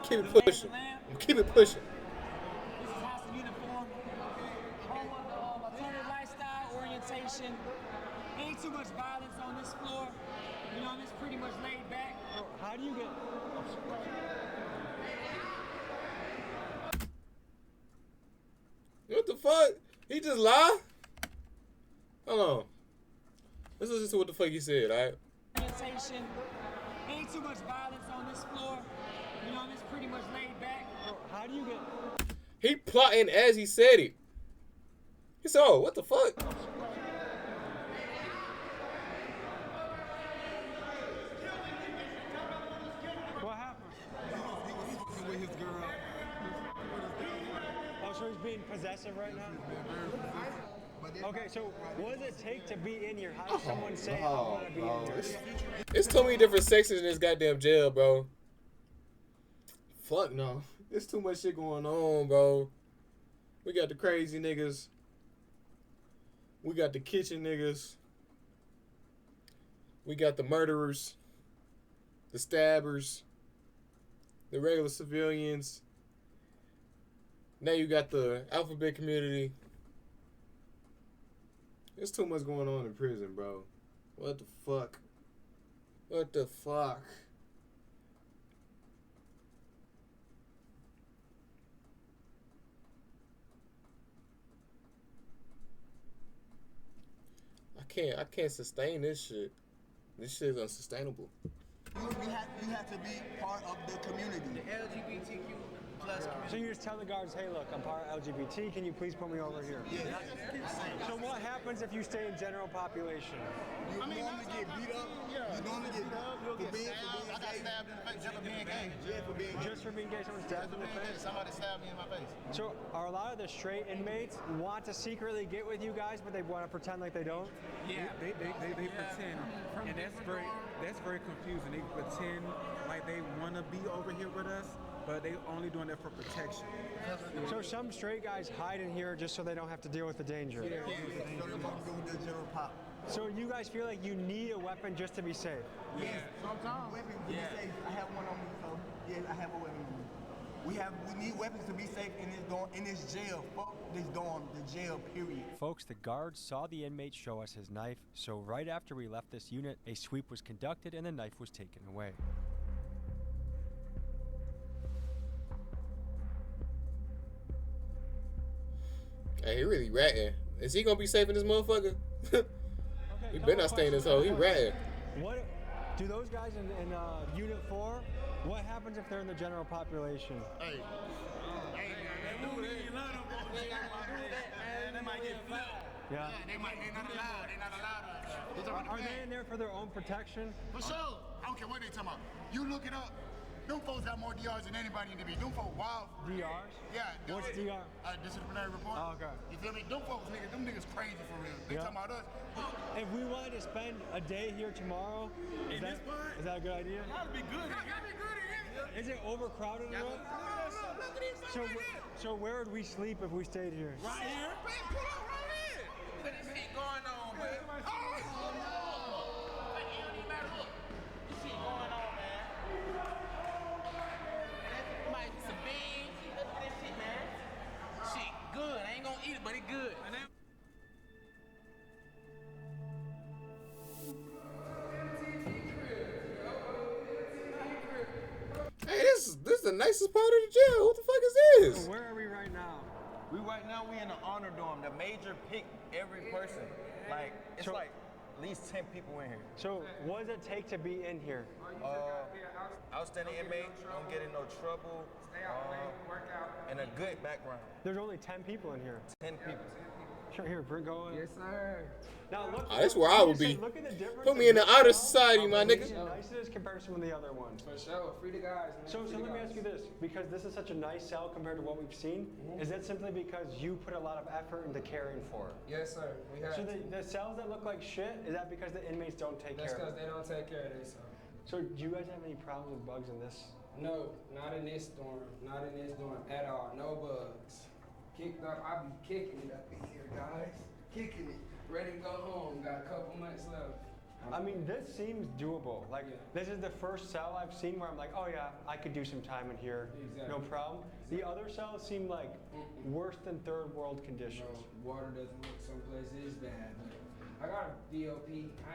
Keep it pushing. Keep it pushing. This is House of Uniform. Home of alternative lifestyle orientation. Ain't too much violence on this floor. It's pretty much laid back. How do you get... What the fuck? He just lied? Hold on. Let's listen to what the fuck he said, alright? Orientation. Ain't too much violence on this floor. It's pretty much laid back. How do you get... He plotting as he said it. He said, oh, what the fuck? What happened? He was with his girl. Oh, so he's being possessive right now? Okay, so what does it take to be in here? How does someone say, I want to be in here? It's too many different sections in this goddamn jail, bro. Fuck no. There's too much shit going on, bro. We got the crazy niggas. We got the kitchen niggas. We got the murderers. The stabbers. The regular civilians. Now you got the alphabet community. There's too much going on in prison, bro. What the fuck? What the fuck? I can't sustain this shit. This shit is unsustainable. You have to be part of the community. The LGBTQ plus community. So you just tell the guards, hey, look, I'm part of LGBT. Can you please put me over here? Yeah. So what happens if you stay in general population? You normally get beat up. You normally get beat up. You'll get stabbed. I got stabbed in the face just for being gay. Yeah, for being gay. Just for being gay, someone stabbed in the face? Somebody stabbed me in my face. So are a lot of the straight inmates want to secretly get with you guys, but they want to pretend like they don't? Yeah, they pretend, and that's very confusing. They pretend like they want to be over here with us, but they only doing that for protection. So some straight guys hide in here just so they don't have to deal with the danger. Yeah, so they want to go with the general So you guys feel like you need a weapon just to be safe? Yes, sometimes. Weapons to be safe. I have one on me, so yes, I have a weapon on me. We need weapons to be safe in this jail. Fuck this dorm, the jail, period. Folks, the guards saw the inmate show us his knife, so right after we left this unit, a sweep was conducted and the knife was taken away. Hey, he really ratting. Is he gonna be safe in this motherfucker? He better not stay in this hole. He ratting. What do those guys in Unit 4? What happens if they're in the general population? Hey, they might get flagged. Yeah. They not allowed. They're not allowed. Are they in there for their own protection? For sure. I don't care what they talking about. You look it up. Them folks got more DRs than anybody in the beat. Them folks wild. DRs? Yeah. What's DR? Disciplinary report. Oh, okay. You feel me? Them folks, them niggas crazy for real. They talking about us. If we wanted to spend a day here tomorrow, is that a good idea? That'd be good. Is it overcrowded enough? Look at these So where would we sleep if we stayed here? Right here? Pull up right here. Look at this shit going on, man. Good. I ain't gonna eat it, but it good. Hey, this is the nicest part of the jail. What the fuck is this? So where are we right now? We in the honor dorm. The major pick every person. Like it's like at least 10 people in here. So what does it take to be in here? Outstanding inmate, don't get in no trouble, and a good background. There's only 10 people in here. 10 people. Sure, here, bring going. Yes, sir. Now look. That's where I would be. Look at the difference. Put me in the outer society, my nigga. Nice it is compared to some of the other ones. For sure, free the guys. Man. So let me ask you this: because this is such a nice cell compared to what we've seen, is that simply because you put a lot of effort into caring for it? Yes, sir. We have. So the cells that look like shit, is that because the inmates don't take care of it? That's because they don't take care of themselves. So do you guys have any problems with bugs in this? No, not in this dorm. Not in this dorm at all. No bugs. Kicked up. I be kicking it up in here, guys. Kicking it. Ready to go home. Got a couple months left. I mean, this seems doable. Like, this is the first cell I've seen where I'm like, oh yeah, I could do some time in here. Exactly. No problem. The other cells seem like worse than third world conditions. No, water doesn't look some places bad. But I got a DOP. I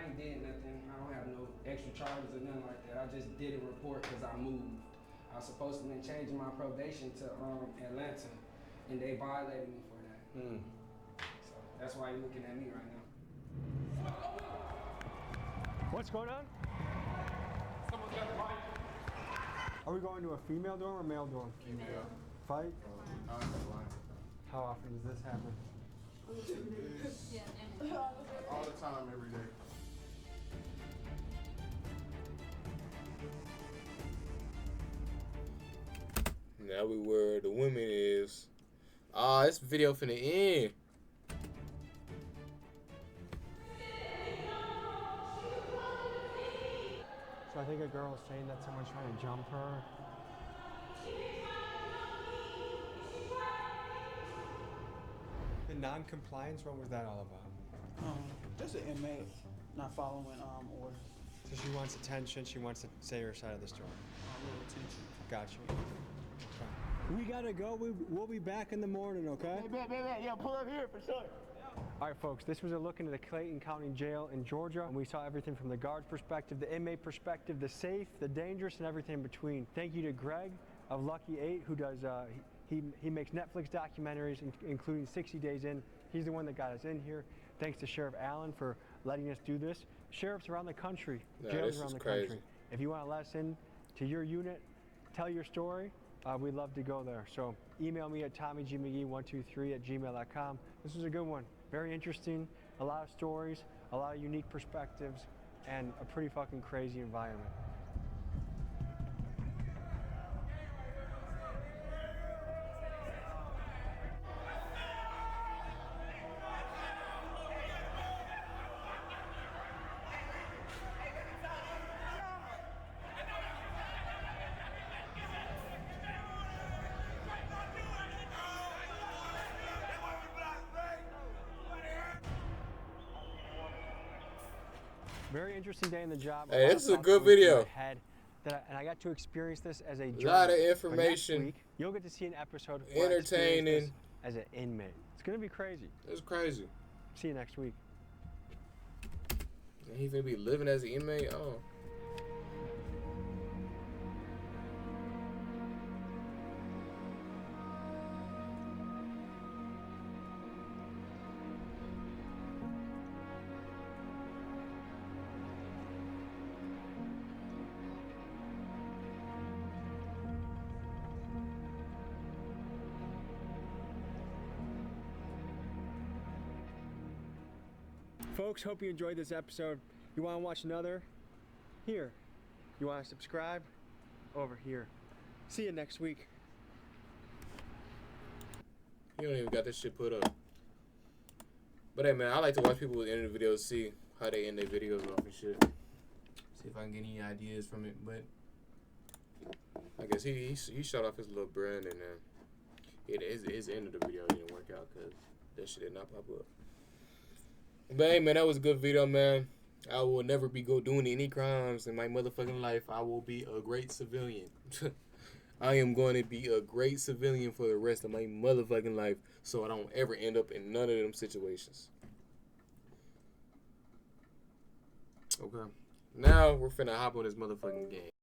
ain't did nothing. I don't have no extra charges or nothing like that. I just did a report because I moved. I was supposed to have been changing my probation to Atlanta, and they violated me for that. So that's why you're looking at me right now. What's going on? Someone's got the mic. Are we going to a female dorm or male dorm? Female. Fight? How often does this happen? All the time, every day. Now we where the women is. Ah, this video finna end. So I think a girl is saying that someone's trying to jump her. The non-compliance, what was that all about? Just an inmate not following orders. So she wants attention, she wants to say her side of the story. A little attention. Gotcha. Okay. We gotta go, we'll be back in the morning, okay? Yeah, pull up here for sure. All right, folks, this was a look into the Clayton County Jail in Georgia, and we saw everything from the guard's perspective, the inmate perspective, the safe, the dangerous, and everything in between. Thank you to Greg of Lucky 8, who does, he makes Netflix documentaries, including 60 Days In. He's the one that got us in here. Thanks to Sheriff Allen for letting us do this. Sheriffs around the country, jails around the country. If you want to let us in to your unit, tell your story, we'd love to go there. So email me at tommygmcgee123@gmail.com. This was a good one. Very interesting, a lot of stories, a lot of unique perspectives, and a pretty fucking crazy environment. Very interesting day in the job. Hey, this is a lot of good thoughts going through video. my head and I got to experience this as a A journalist. lot of But information. next week, you'll get to see an episode where I experienced Entertaining. this as an inmate. It's gonna be crazy. It's crazy. See you next week. And he finna be living as an inmate. Oh. Folks, hope you enjoyed this episode. You want to watch another? Here. You want to subscribe? Over here. See you next week. You don't even got this shit put up. But hey, man, I like to watch people end the videos, see how they end their videos off and shit. See if I can get any ideas from it. But I guess he shot off his little brand, and his end of the video didn't work out because that shit did not pop up. But hey, man, that was a good video, man. I will never be doing any crimes in my motherfucking life. I will be a great civilian. I am going to be a great civilian for the rest of my motherfucking life, so I don't ever end up in none of them situations. Okay. Now we're finna hop on this motherfucking game.